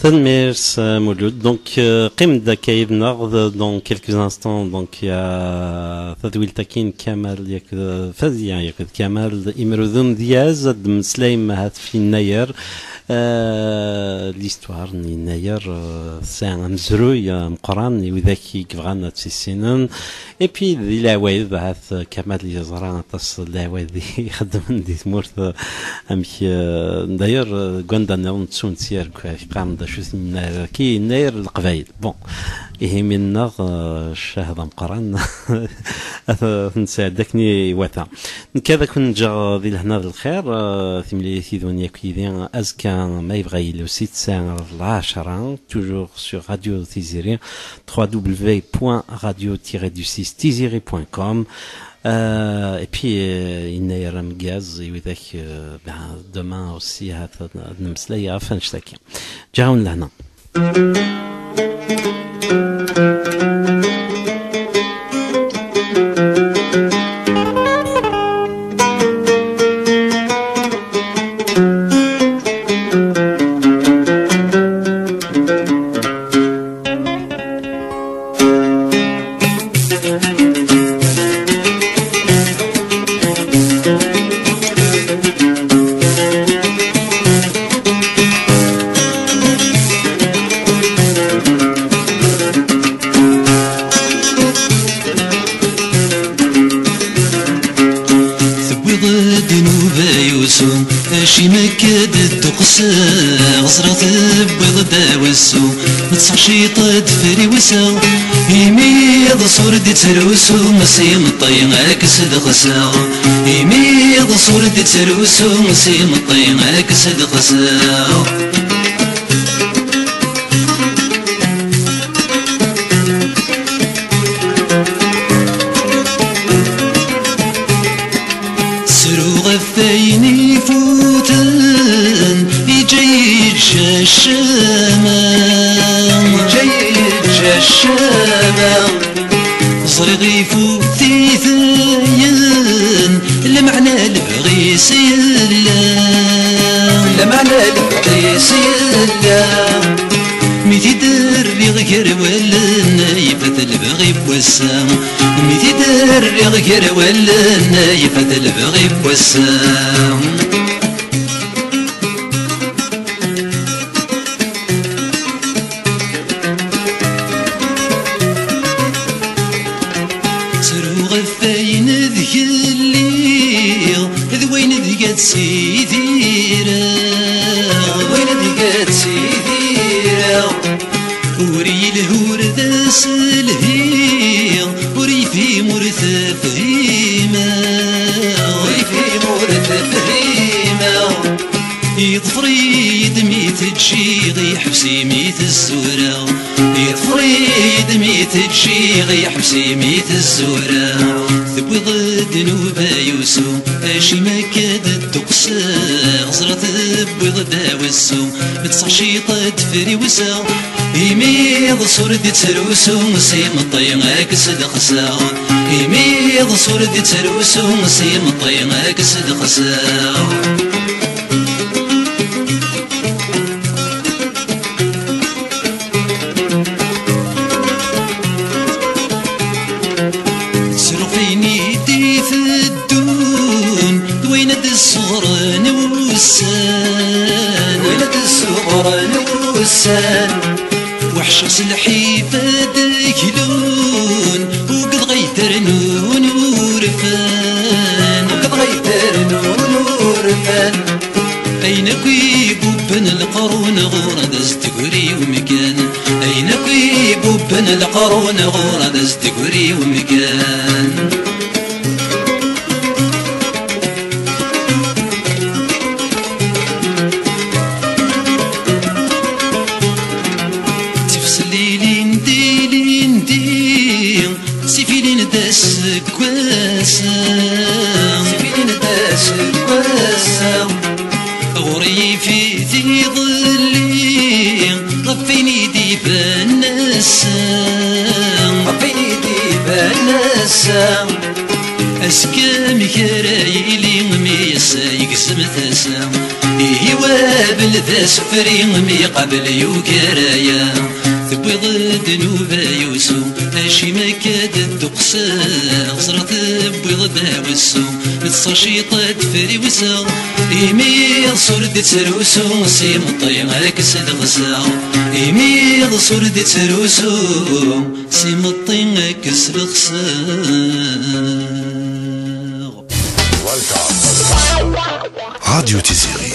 Merci Mouloud. Donc, Qimda Kaïdnard, dans quelques instants, donc il y a Fadwil Takin Kamal, il y a Fazia, il y a Kamal, Imroudun Diaz, Mslaim Hatfi Nayer. L'histoire ni d'ailleurs c'est un mzrouy مقران وذاك يبغانا تسينن et puis il a ouais بعث كمال يزرع تصل لا وذي يخدم عندي ثمرت امشي d'ailleurs قندنا نتسون سير قام دا شو كي نير القبايل بون إيه منا الشاهد مقرن نساعدكني وثا كذا كنت جا ذي لهنا الخير ثملي ثيذونيا كيدين أزكى ما يبغى يلو سيت ساعة العشرة toujours sur Radio Tiziri www.radio-du6tiziri.com et puis il y a un gaz et demain aussi à نمسلي عفن شتاكي جاون لهنا شي مكاد التقسى غزرة بيض داوسو متصحشي طاد فري وسا يميض صور دي تروسو مسيم الطين عكس دخسا يميض صور دي تروسو مسيم الطين عكس دخسا غفايني فوتن يجيج الشمام يجيج الشمام صريغي فوتي ثاين المعنى البغي سيلام المعنى البغي سيلام ميتي دري غير ولا يفت البغي بوسام ميتي دري غير ولا يفت البغي بوسام سرو غفاين ذيك اللي ذوين ذيك سيديرا وين ذيك سيديرا وري الهور ذا سلهي وري في مرث فهيمة وري في مرث فهيمة يضفري دمي تجي غي حبسي ميت الزورة يضفري دمي تجي غي حبسي ميت الزورة ثبوي ضد نوبة يوسو اشي ما كاد تقسى غزرة ثبوي ضد وسو بتصحشي طاد فري وسا يميض صور دي تروسو مسيم الطين عكس دخسا يميض صور دي تروسو مسيم الطين عكس دخسا سرفيني دي في الدون دوين دي الصغران والسان وين دي الصغران والسان وحشص الحيفة داكلون وقد غيتر نون ورفان وقد غيتر نون ورفان أين كيبو بن القرون غورة دستقري ومكان أين كيبو بن القرون غورة دستقري ومكان سيفيلين داس كواسا غوري في ذي ظلي غفيني ديفان نسام أسكام كرايلي ميسا يقسم ثسام يوابل ذا سفري مي قبل يوكرايا ثبوي ضد نوبا يوسو هاشي ما كاد الدقسا غزرة ثبوي ضد هاوسو نتصاشيطة تفري وسا إيميض صورد تسروسو سي مطيم هاكس الغسا إيميض صورد تسروسو سي مطيم هاكس الغسا راديو تيزيري